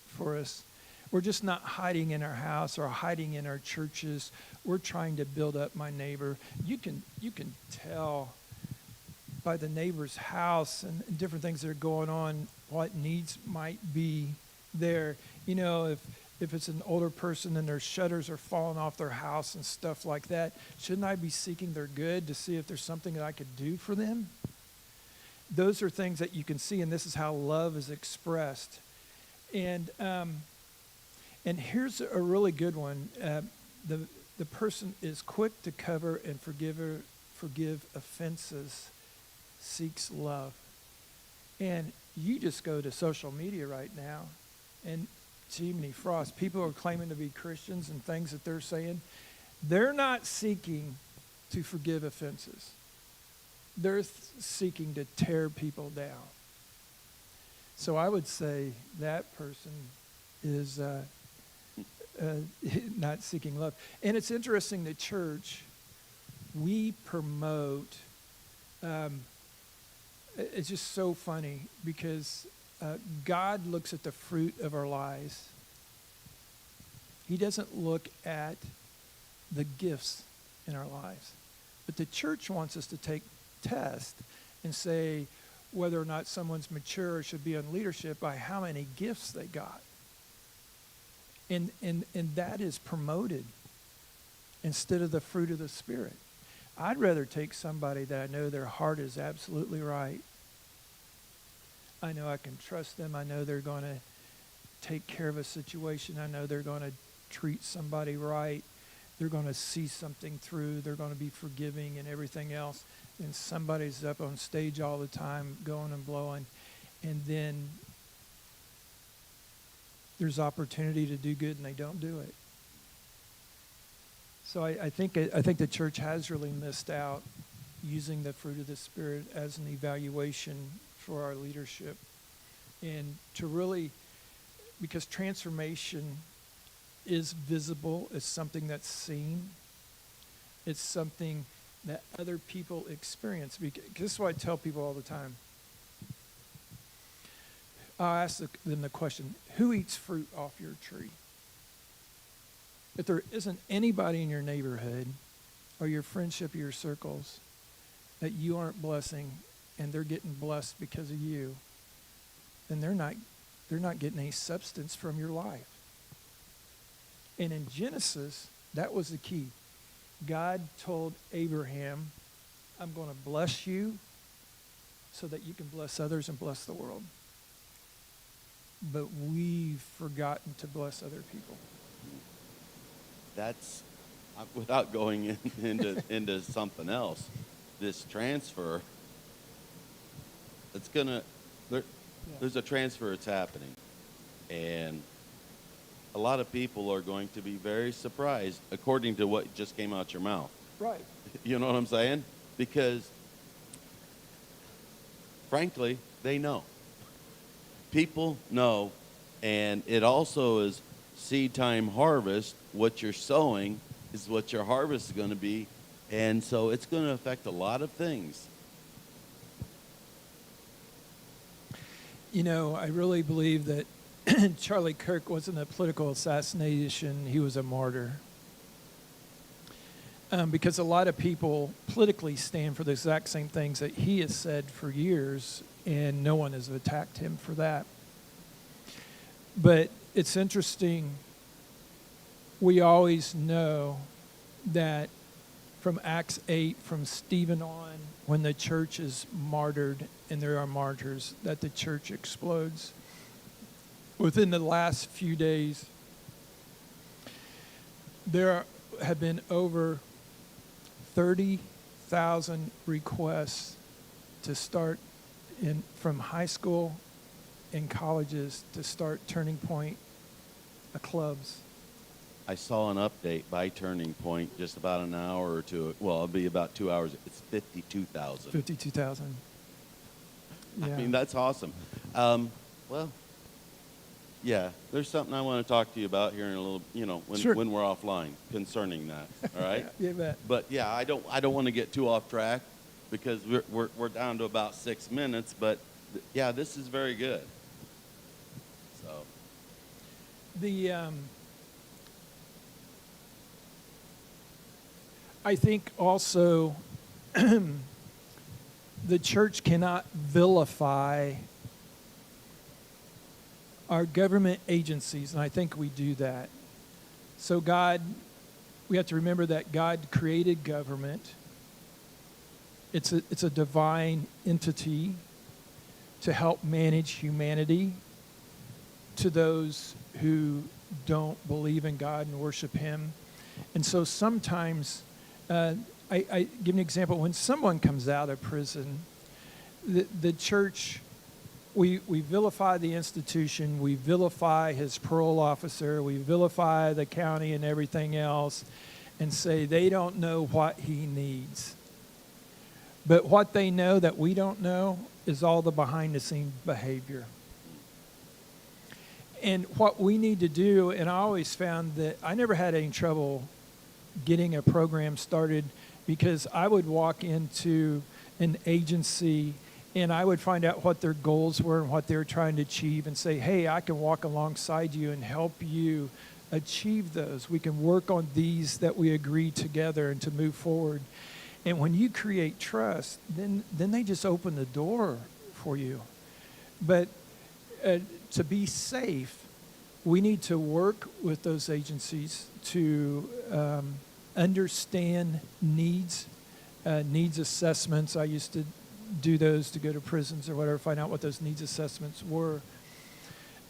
[SPEAKER 2] for us. We're just not hiding in our house or hiding in our churches. We're trying to build up my neighbor. You can tell by the neighbor's house and different things that are going on what needs might be there. You know, if it's an older person and their shutters are falling off their house and stuff like that, shouldn't I be seeking their good to see if there's something that I could do for them? Those are things that you can see, and this is how love is expressed. And here's a really good one. The person is quick to cover and forgive offenses, seeks love. And you just go to social media right now, and Jiminy Frost, people are claiming to be Christians and things that they're saying. They're not seeking to forgive offenses. They're seeking to tear people down. So I would say that person is not seeking love. And it's interesting, the church, we promote, it's just so funny because God looks at the fruit of our lives. He doesn't look at the gifts in our lives. But the church wants us to take test and say whether or not someone's mature or should be in leadership by how many gifts they got. And that is promoted instead of the fruit of the Spirit. I'd rather take somebody that I know their heart is absolutely right. I know I can trust them. I know they're going to take care of a situation. I know they're going to treat somebody right. They're going to see something through. They're going to be forgiving and everything else. And somebody's up on stage all the time going and blowing. And then there's opportunity to do good and they don't do it. So I think the church has really missed out using the fruit of the Spirit as an evaluation for our leadership. And to really, because transformation is visible, it's something that's seen, it's something that other people experience. Because this is what I tell people all the time. I'll ask them the question, who eats fruit off your tree? If there isn't anybody in your neighborhood or your friendship or your circles that you aren't blessing and they're getting blessed because of you, then they're not getting any substance from your life. And in Genesis, that was the key. God told Abraham, I'm going to bless you so that you can bless others and bless the world. But we've forgotten to bless other people.
[SPEAKER 1] That's, without going into something else, this transfer, it's gonna, there's a transfer that's happening. And a lot of people are going to be very surprised, according to what just came out your mouth.
[SPEAKER 2] Right.
[SPEAKER 1] You know what I'm saying? Because, frankly, they know. People know, and it also is seed time harvest. What you're sowing is what your harvest is going to be, and so it's going to affect a lot of things.
[SPEAKER 2] You know, I really believe that Charlie Kirk wasn't a political assassination, he was a martyr. Because a lot of people politically stand for the exact same things that he has said for years, and no one has attacked him for that. But it's interesting, we always know that from Acts 8, from Stephen on, when the church is martyred and there are martyrs, that the church explodes. Within the last few days, there have been over 30,000 requests to start from high school and colleges to start Turning Point clubs.
[SPEAKER 1] I saw an update by Turning Point just about an hour or two. Well, it'll be about 2 hours. It's 52,000.
[SPEAKER 2] 52,000. Yeah.
[SPEAKER 1] I mean, that's awesome. Well, yeah, there's something I want to talk to you about here in a little,
[SPEAKER 2] Sure.
[SPEAKER 1] when we're offline concerning that. All right.
[SPEAKER 2] You bet.
[SPEAKER 1] But yeah, I don't want to get too off track because we're down to about 6 minutes. But yeah, this is very good. So
[SPEAKER 2] I think also the church cannot vilify our government agencies, and I think we do that. So we have to remember that God created government. It's a divine entity to help manage humanity to those who don't believe in God and worship Him. And so sometimes, I give an example. When someone comes out of prison, the church, we vilify the institution, we vilify his parole officer, we vilify the county and everything else, and say they don't know what he needs. But what they know that we don't know is all the behind-the-scenes behavior. And what we need to do, and I always found that I never had any trouble getting a program started because I would walk into an agency and I would find out what their goals were and what they were trying to achieve and say, hey, I can walk alongside you and help you achieve those. We can work on these that we agree together and to move forward. And when you create trust, then they just open the door for you. But to be safe, we need to work with those agencies to understand needs assessments. I used to do those to go to prisons or whatever, find out what those needs assessments were,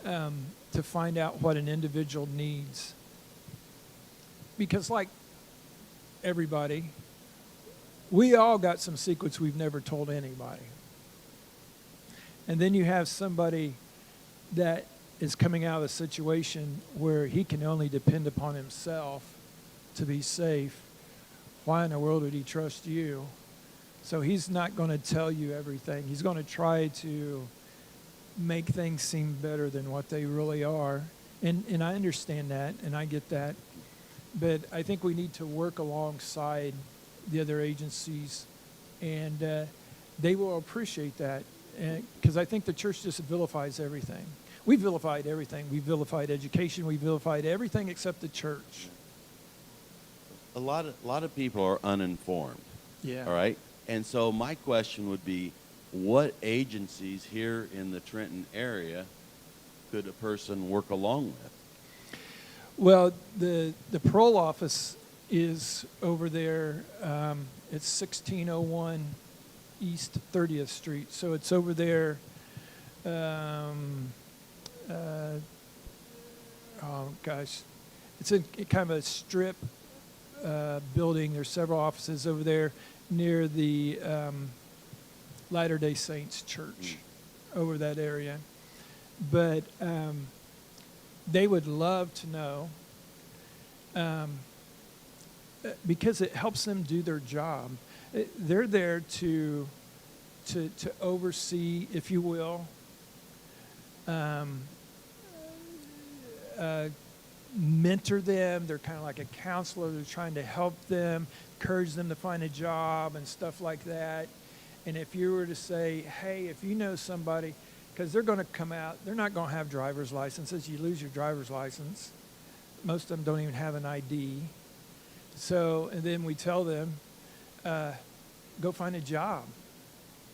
[SPEAKER 2] to find out what an individual needs. Because like everybody, we all got some secrets we've never told anybody. And then you have somebody that is coming out of a situation where he can only depend upon himself to be safe. Why in the world would he trust you? So he's not going to tell you everything. He's going to try to make things seem better than what they really are. And I understand that, and I get that. But I think we need to work alongside the other agencies, and they will appreciate that. Because I think the church just vilifies everything. We vilified everything. We vilified education. We vilified everything except the church.
[SPEAKER 1] a lot of people are uninformed.
[SPEAKER 2] Yeah.
[SPEAKER 1] All right. And so my question would be, what agencies here in the Trenton area could a person work along with?
[SPEAKER 2] Well, the parole office is over there. It's 1601 East 30th Street. So it's over there. Oh gosh, it's in kind of a strip building. There's several offices over there near the Latter-day Saints Church over that area. But they would love to know, because it helps them do their job. They're there to oversee, if you will, mentor them. They're kind of like a counselor. They're trying to help them, encourage them to find a job and stuff like that. And if you were to say, hey, if you know somebody, because they're going to come out, they're not going to have driver's licenses. You lose your driver's license. Most of them don't even have an ID. So, and then we tell them, go find a job.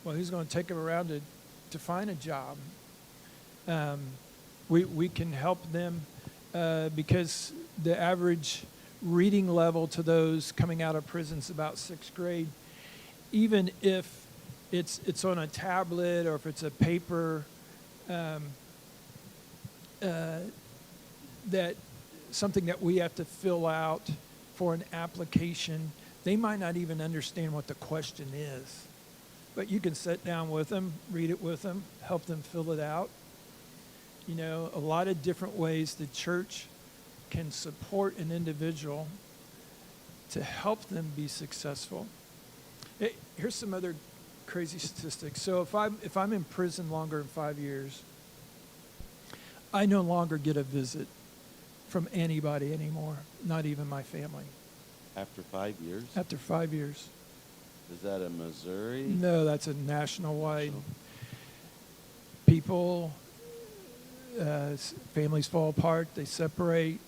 [SPEAKER 2] Well, who's going to take them around to find a job? We can help them because the average reading level to those coming out of prison is about 6th grade. Even if it's on a tablet or if it's a paper, that something that we have to fill out for an application, they might not even understand what the question is. But you can sit down with them, read it with them, help them fill it out. You know, a lot of different ways the church can support an individual to help them be successful. Here's some other crazy statistics. So if I'm in prison longer than 5 years, I no longer get a visit from anybody anymore, not even my family.
[SPEAKER 1] After 5 years?
[SPEAKER 2] After 5 years.
[SPEAKER 1] Is that in Missouri?
[SPEAKER 2] No, that's a national-wide.
[SPEAKER 1] National.
[SPEAKER 2] People, families fall apart, they separate.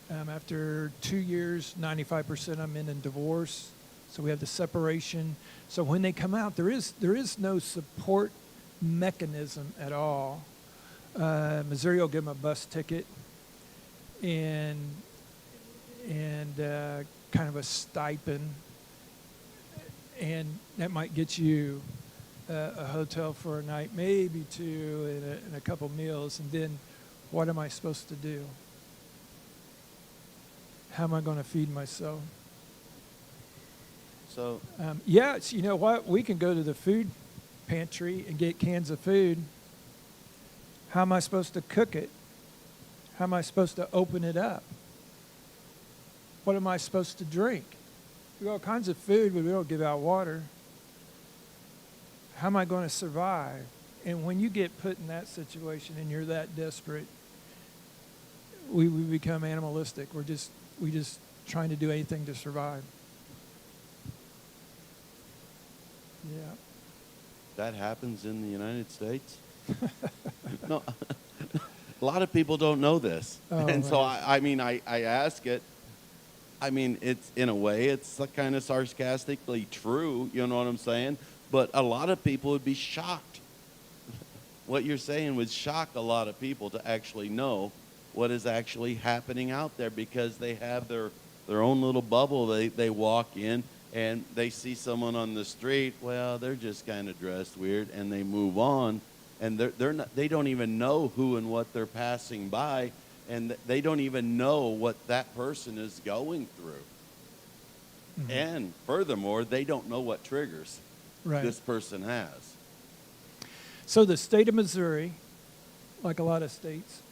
[SPEAKER 2] After 2 years, 95% of them end in divorce. So we have the separation. So when they come out, there is no support mechanism at all. Missouri will give them a bus ticket and kind of a stipend, and that might get you a hotel for a night, maybe two, and a couple meals. And then, what am I supposed to do? How am I going to feed myself?
[SPEAKER 1] So,
[SPEAKER 2] yes, you know what? We can go to the food pantry and get cans of food. How am I supposed to cook it? How am I supposed to open it up? What am I supposed to drink? We got all kinds of food, but we don't give out water. How am I going to survive? And when you get put in that situation and you're that desperate, we become animalistic. We just trying to do anything to survive. Yeah.
[SPEAKER 1] that happens in the United States? No. A lot of people don't know this.
[SPEAKER 2] Oh,
[SPEAKER 1] and so,
[SPEAKER 2] right.
[SPEAKER 1] I ask it. I mean, it's in a way, it's kind of sarcastically true, you know what I'm saying? But a lot of people would be shocked. What you're saying would shock a lot of people to actually know what is actually happening out there, because they have their own little bubble they walk in, and they see someone on the street, well, they're just kind of dressed weird, and they move on, and they don't even know who and what they're passing by, and they don't even know what that person is going through.
[SPEAKER 2] Mm-hmm.
[SPEAKER 1] And furthermore, they don't know what triggers this person has.
[SPEAKER 2] So the state of Missouri, like a lot of states,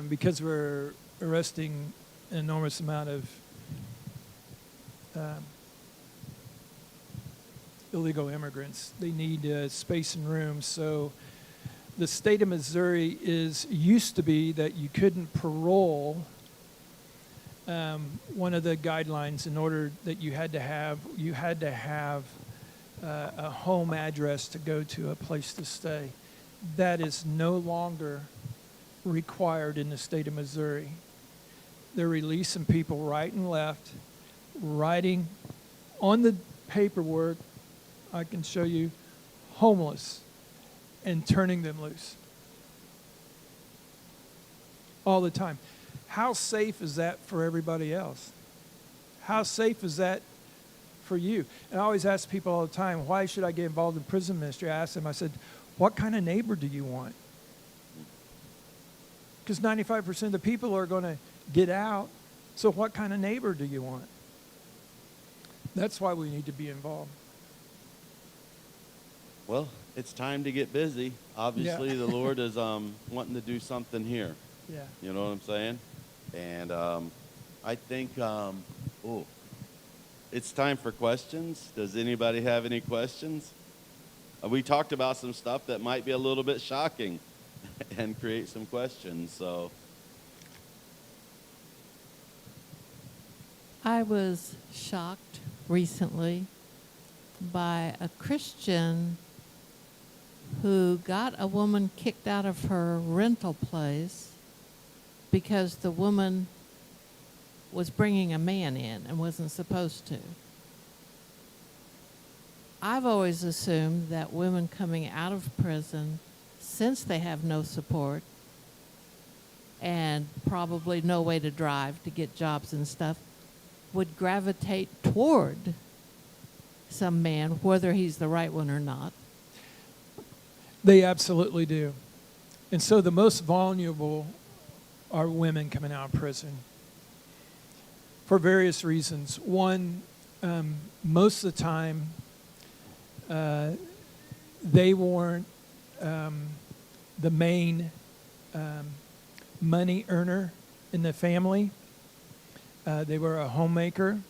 [SPEAKER 2] because we're arresting an enormous amount of illegal immigrants, they need space and room. So the state of Missouri used to be that you couldn't parole. One of the guidelines, in order that you had to have a home address to go to, a place to stay. That is no longer required in the state of Missouri. They're releasing people right and left, writing on the paperwork, I can show you, homeless, and turning them loose all the time. How safe is that for everybody else? How safe is that for you? And I always ask people all the time, why should I get involved in prison ministry? I asked them, I said, what kind of neighbor do you want? Because 95% of the people are going to get out, so what kind of neighbor do you want? That's why we need to be involved.
[SPEAKER 1] Well, it's time to get busy. Obviously,
[SPEAKER 2] Yeah.
[SPEAKER 1] the Lord is wanting to do something here.
[SPEAKER 2] Yeah.
[SPEAKER 1] You know what I'm saying? And I think, it's time for questions. Does anybody have any questions? We talked about some stuff that might be a little bit shocking and create some questions. So,
[SPEAKER 3] I was shocked recently by a Christian who got a woman kicked out of her rental place because the woman was bringing a man in and wasn't supposed to. I've always assumed that women coming out of prison, since they have no support and probably no way to drive to get jobs and stuff, would gravitate toward some man, whether he's the right one or not.
[SPEAKER 2] They absolutely do. And so the most vulnerable are women coming out of prison for various reasons. One, most of the time, They weren't the main money earner in the family. They were a homemaker.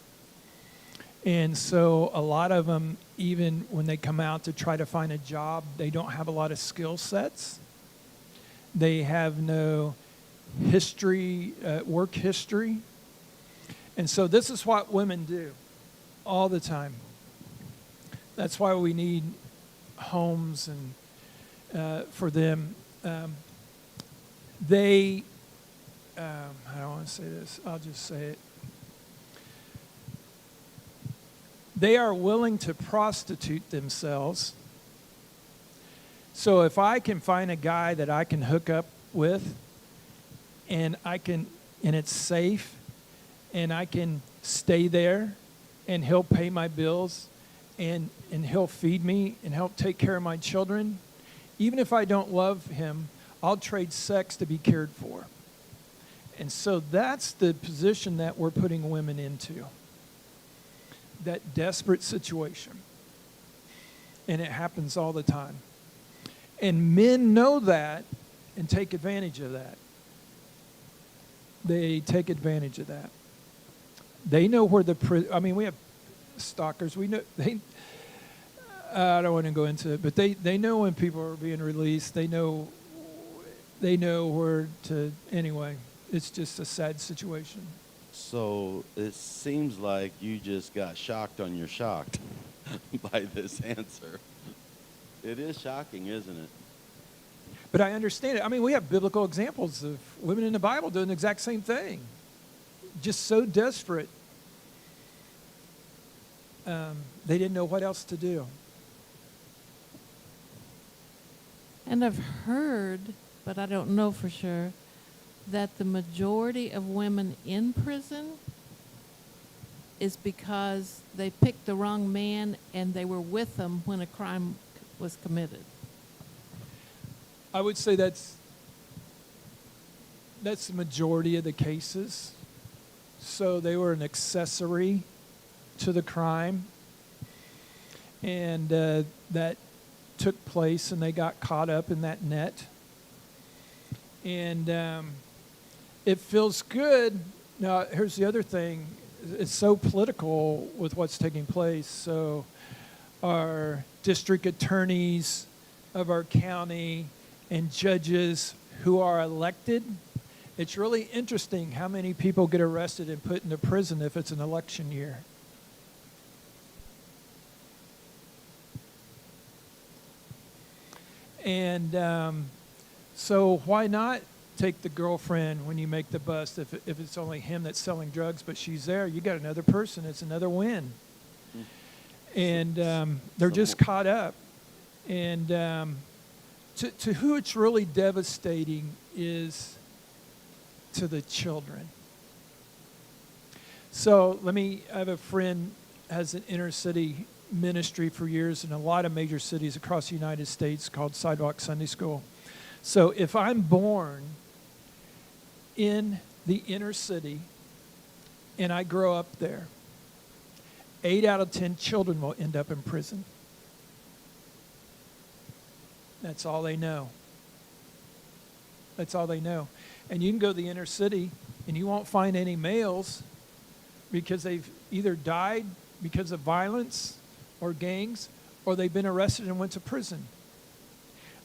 [SPEAKER 2] And so a lot of them, even when they come out to try to find a job, they don't have a lot of skill sets. They have no history, work history. And so this is what women do all the time. That's why we need homes and for them. I don't want to say this. I'll just say it. They are willing to prostitute themselves. So if I can find a guy that I can hook up with, and it's safe, and I can stay there, and he'll pay my bills, and he'll feed me and help take care of my children, even if I don't love him, I'll trade sex to be cared for. And so that's the position that we're putting women into. That desperate situation. And it happens all the time. And men know that and take advantage of that. They take advantage of that. They know where we have stalkers. We know I don't want to go into it, but they know when people are being released. They know where to, anyway. It's just a sad situation.
[SPEAKER 1] So it seems like you just got shocked on your shocked by this answer. It is shocking, isn't it?
[SPEAKER 2] But I understand it. I mean, we have biblical examples of women in the Bible doing the exact same thing. Just so desperate. They didn't know what else to do.
[SPEAKER 3] And I've heard, but I don't know for sure, that the majority of women in prison is because they picked the wrong man and they were with them when a crime was committed.
[SPEAKER 2] I would say that's the majority of the cases. So they were an accessory to the crime, and that took place, and they got caught up in that net. And it feels good. Now, here's the other thing. It's so political with what's taking place. So our district attorneys of our county and judges who are elected, it's really interesting how many people get arrested and put into prison if it's an election year. And so why not take the girlfriend when you make the bust if it's only him that's selling drugs, but she's there? You got another person. It's another win. And they're just caught up. And to who it's really devastating is to the children. So I have a friend has an inner city ministry for years in a lot of major cities across the United States called Sidewalk Sunday School. So if I'm born in the inner city and I grow up there, 8 out of 10 children will end up in prison. That's all they know. That's all they know. And you can go to the inner city and you won't find any males because they've either died because of violence or gangs, or they've been arrested and went to prison.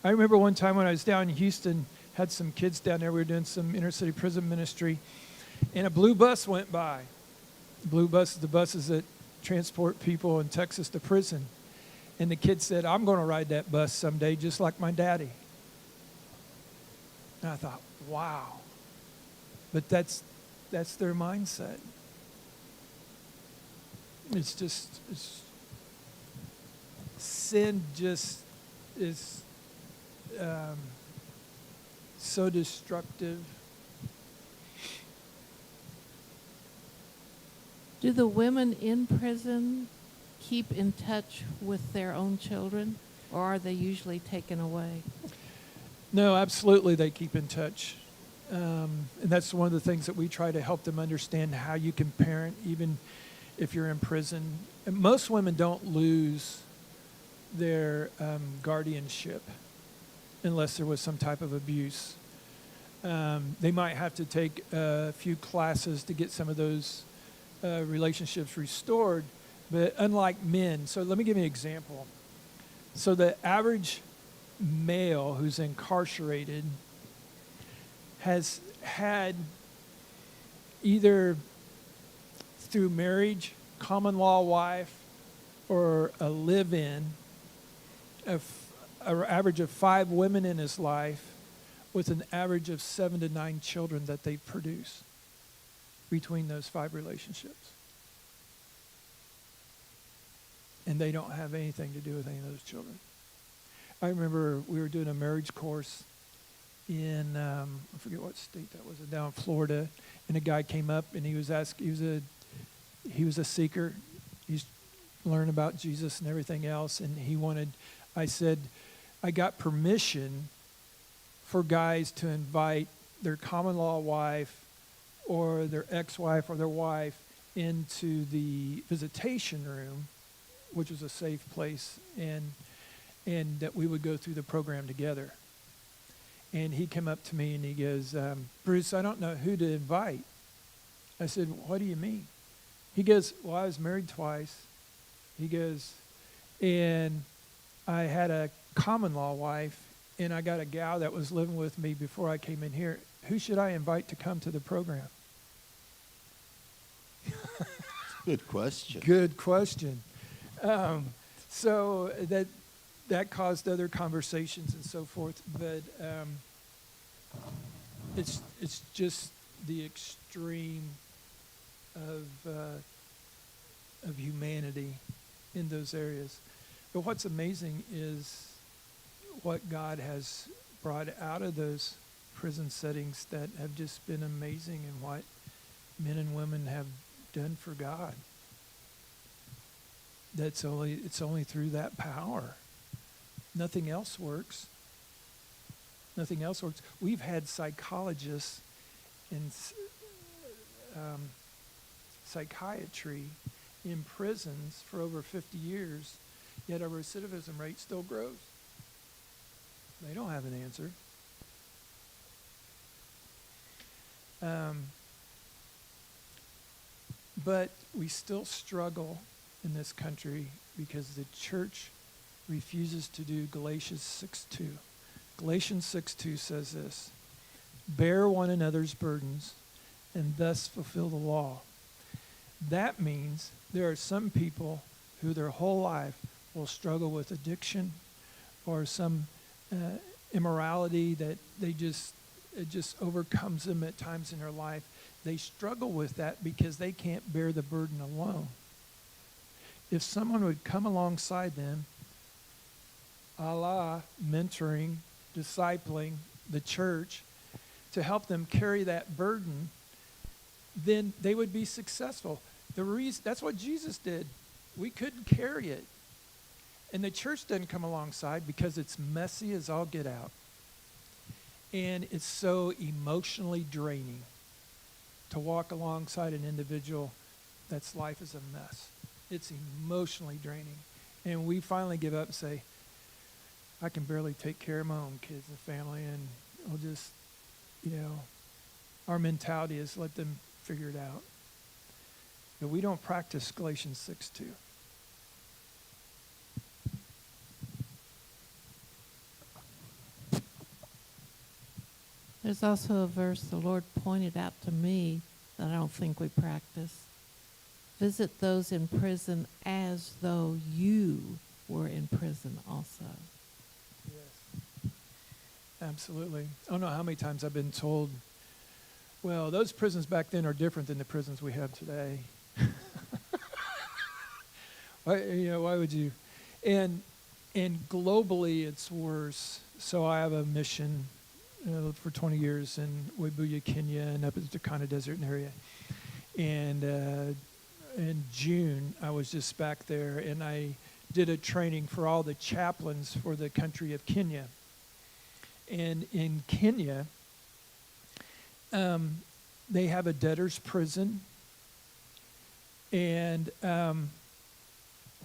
[SPEAKER 2] I remember one time when I was down in Houston, had some kids down there, we were doing some inner city prison ministry, and a blue bus went by. Blue bus is the buses that transport people in Texas to prison. And the kid said, I'm going to ride that bus someday just like my daddy. And I thought, wow. But that's their mindset. Sin just is so destructive.
[SPEAKER 3] Do the women in prison keep in touch with their own children, or are they usually taken away?
[SPEAKER 2] No, absolutely they keep in touch. And that's one of the things that we try to help them understand, how you can parent even if you're in prison. And most women don't lose their guardianship unless there was some type of abuse. They might have to take a few classes to get some of those relationships restored, but unlike men, so let me give you an example. So the average male who's incarcerated has had either through marriage, common law wife, or a live-in, an average of 5 women in his life with an average of 7 to 9 children that they produce between those 5 relationships. And they don't have anything to do with any of those children. I remember we were doing a marriage course in, I forget what state that was, down in Florida, and a guy came up and he was a seeker. He's learned about Jesus and everything else, and I said, I got permission for guys to invite their common law wife or their ex-wife or their wife into the visitation room, which was a safe place, and that we would go through the program together. And he came up to me and he goes, Bruce, I don't know who to invite. I said, what do you mean? He goes, well, I was married twice. He goes, and I had a common law wife, and I got a gal that was living with me before I came in here. Who should I invite to come to the program?
[SPEAKER 1] Good question.
[SPEAKER 2] Good question. So that caused other conversations and so forth, but it's just the extreme of humanity in those areas. But what's amazing is what God has brought out of those prison settings that have just been amazing, and what men and women have done for God. It's only through that power. Nothing else works. Nothing else works. We've had psychologists in psychiatry in prisons for over 50 years, yet our recidivism rate still grows. They don't have an answer. But we still struggle in this country because the church refuses to do Galatians 6:2. Galatians 6:2 says this: bear one another's burdens and thus fulfill the law. That means there are some people who their whole life will struggle with addiction or some immorality that it just overcomes them at times in their life. They struggle with that because they can't bear the burden alone. If someone would come alongside them, a la mentoring, discipling the church, to help them carry that burden, then they would be successful. That's what Jesus did. We couldn't carry it. And the church doesn't come alongside because it's messy as all get out. And it's so emotionally draining to walk alongside an individual that's life is a mess. It's emotionally draining. And we finally give up and say, I can barely take care of my own kids and family, and we'll just, our mentality is let them figure it out. But we don't practice Galatians 6:2.
[SPEAKER 3] There's also a verse the Lord pointed out to me that I don't think we practice. Visit those in prison as though you were in prison also.
[SPEAKER 2] Yes. Absolutely. I don't know how many times I've been told, well, those prisons back then are different than the prisons we have today. Why would you? And globally it's worse. So I have a mission for 20 years in Webuye, Kenya, and up at the Turkana Desert area. And in June, I was just back there, and I did a training for all the chaplains for the country of Kenya. And in Kenya, they have a debtor's prison. And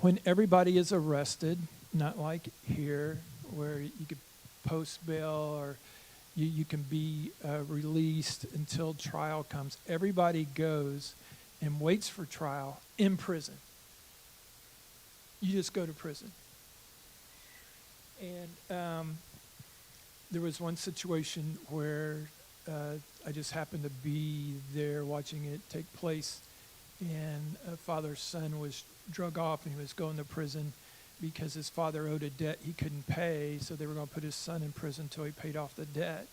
[SPEAKER 2] when everybody is arrested, not like here where you could post bail or you can be released until trial comes. Everybody goes and waits for trial in prison. You just go to prison. And there was one situation where I just happened to be there watching it take place, and a father's son was drug off and he was going to prison because his father owed a debt he couldn't pay, so they were going to put his son in prison until he paid off the debt.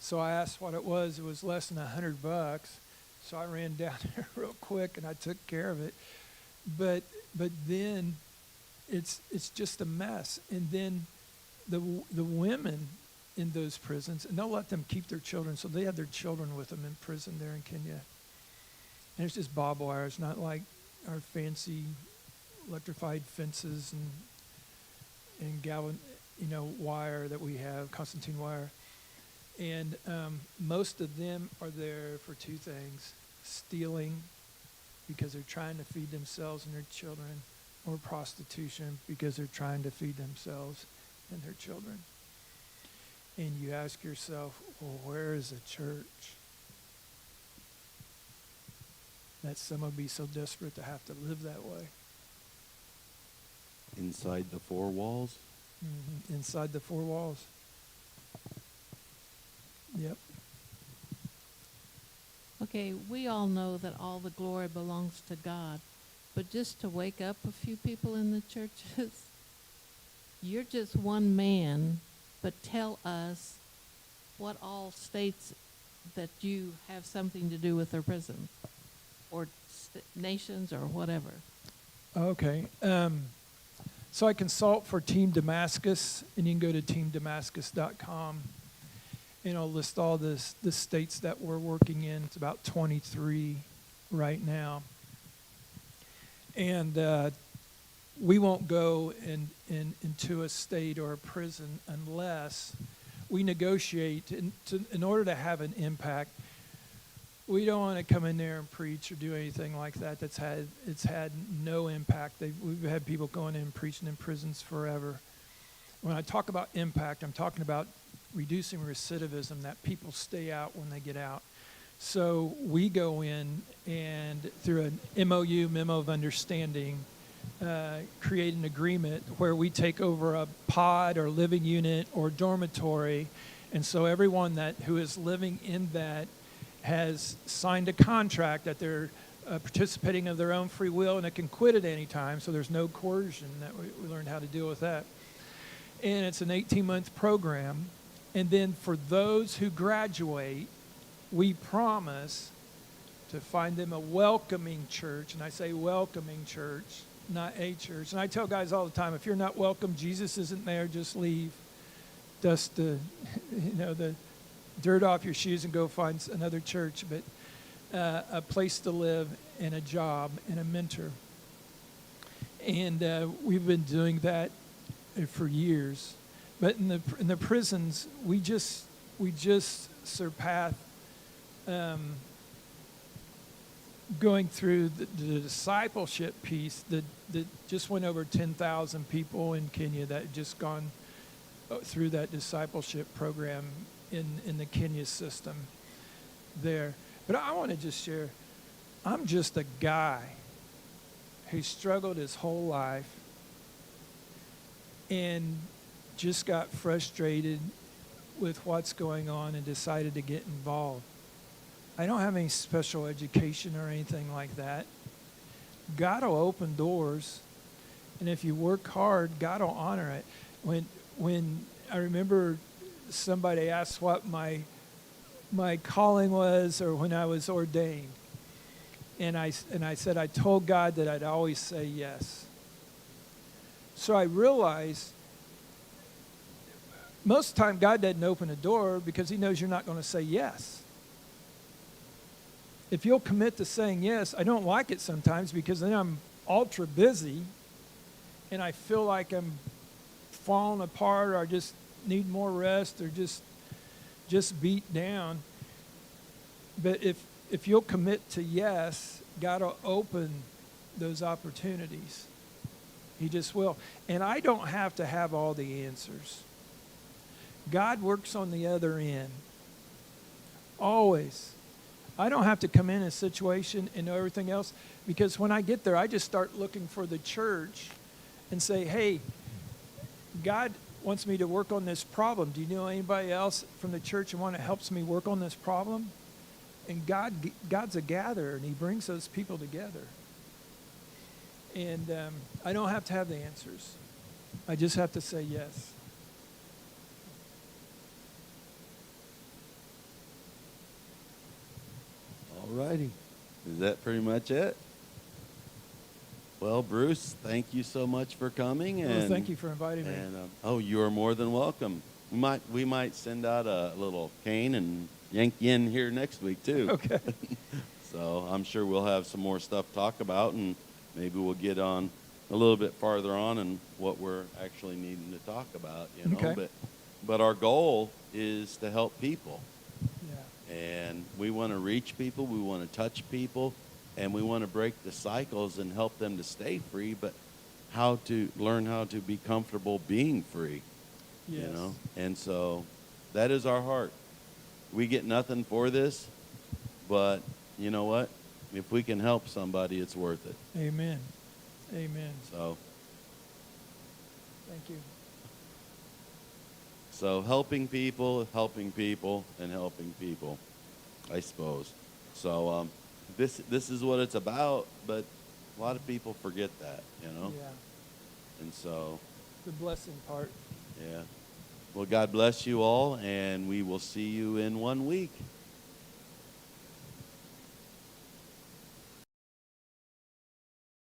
[SPEAKER 2] So I asked what it was. It was less than $100. So I ran down there real quick and I took care of it. But then it's just a mess. And then the women in those prisons, and they'll let them keep their children, so they have their children with them in prison there in Kenya. And it's just barbed wire. It's not like our fancy electrified fences and galvan, wire that we have, Constantine wire. And most of them are there for two things: stealing, because they're trying to feed themselves and their children, or prostitution, because they're trying to feed themselves and their children. And you ask yourself, well, where is the church? That someone would be so desperate to have to live that way.
[SPEAKER 1] Inside the four walls?
[SPEAKER 2] Mm-hmm. Inside the four walls. Yep.
[SPEAKER 3] Okay, we all know that all the glory belongs to God, but just to wake up a few people in the churches, you're just one man, but tell us what all states that you have something to do with their prison, or nations, or whatever.
[SPEAKER 2] Okay. So I consult for Team Damascus, and you can go to teamdamascus.com, and I'll list all the states that we're working in. It's about 23 right now. And we won't go into a state or a prison unless we negotiate. In order to have an impact, we don't want to come in there and preach or do anything like that. It's had no impact. We've had people going in and preaching in prisons forever. When I talk about impact, I'm talking about reducing recidivism, that people stay out when they get out. So we go in and through an MOU, Memo of Understanding, create an agreement where we take over a pod or living unit or dormitory. And so everyone who is living in that has signed a contract that they're participating of their own free will, and it can quit at any time, so there's no coercion. That we learned how to deal with that. And it's an 18-month program. And then for those who graduate, we promise to find them a welcoming church. And I say welcoming church, not a church. And I tell guys all the time, if you're not welcome, Jesus isn't there, just leave. Dust the dirt off your shoes and go find another church. But a place to live and a job and a mentor. And we've been doing that for years. But in the prisons, we just surpassed going through the discipleship piece that just went over 10,000 people in Kenya that had just gone through that discipleship program in the Kenya system there. But I want to just share, I'm just a guy who struggled his whole life and just got frustrated with what's going on and decided to get involved. I don't have any special education or anything like that. God will open doors, and if you work hard, God will honor it. When I remember somebody asked what my calling was, or when I was ordained, and I said I told God that I'd always say yes. So I realized most of the time God doesn't open a door because he knows you're not going to say yes. If you'll commit to saying yes, I don't like it sometimes because then I'm ultra busy and I feel like I'm falling apart, or I just need more rest, or just beat down. But if you'll commit to yes, God will open those opportunities. He just will. And I don't have to have all the answers. God works on the other end. Always. I don't have to come in a situation and know everything else, because when I get there, I just start looking for the church and say, hey, God wants me to work on this problem. Do you know anybody else from the church who helps me work on this problem? And God's a gatherer, and he brings those people together. And I don't have to have the answers. I just have to say yes.
[SPEAKER 1] All righty. Is that pretty much it? Well, Bruce, thank you so much for coming. And
[SPEAKER 2] Well, thank you for inviting me.
[SPEAKER 1] And you are more than welcome. We might send out a little cane and yank you in here next week too.
[SPEAKER 2] Okay.
[SPEAKER 1] So I'm sure we'll have some more stuff to talk about, and maybe we'll get on a little bit farther on and what we're actually needing to talk about. You know,
[SPEAKER 2] Okay.
[SPEAKER 1] but our goal is to help people.
[SPEAKER 2] Yeah.
[SPEAKER 1] And we want to reach people, we want to touch people, and we want to break the cycles and help them to stay free, but learn how to be comfortable being free.
[SPEAKER 2] Yes.
[SPEAKER 1] You know? And so that is our heart. We get nothing for this, but you know what? If we can help somebody, it's worth it.
[SPEAKER 2] Amen. Amen.
[SPEAKER 1] So
[SPEAKER 2] Thank you.
[SPEAKER 1] helping people, and helping people, I suppose. So this is what it's about, but a lot of people forget that, you know?
[SPEAKER 2] Yeah.
[SPEAKER 1] And so,
[SPEAKER 2] The blessing part.
[SPEAKER 1] yeah. Well, God bless you all, and we will see you in 1 week.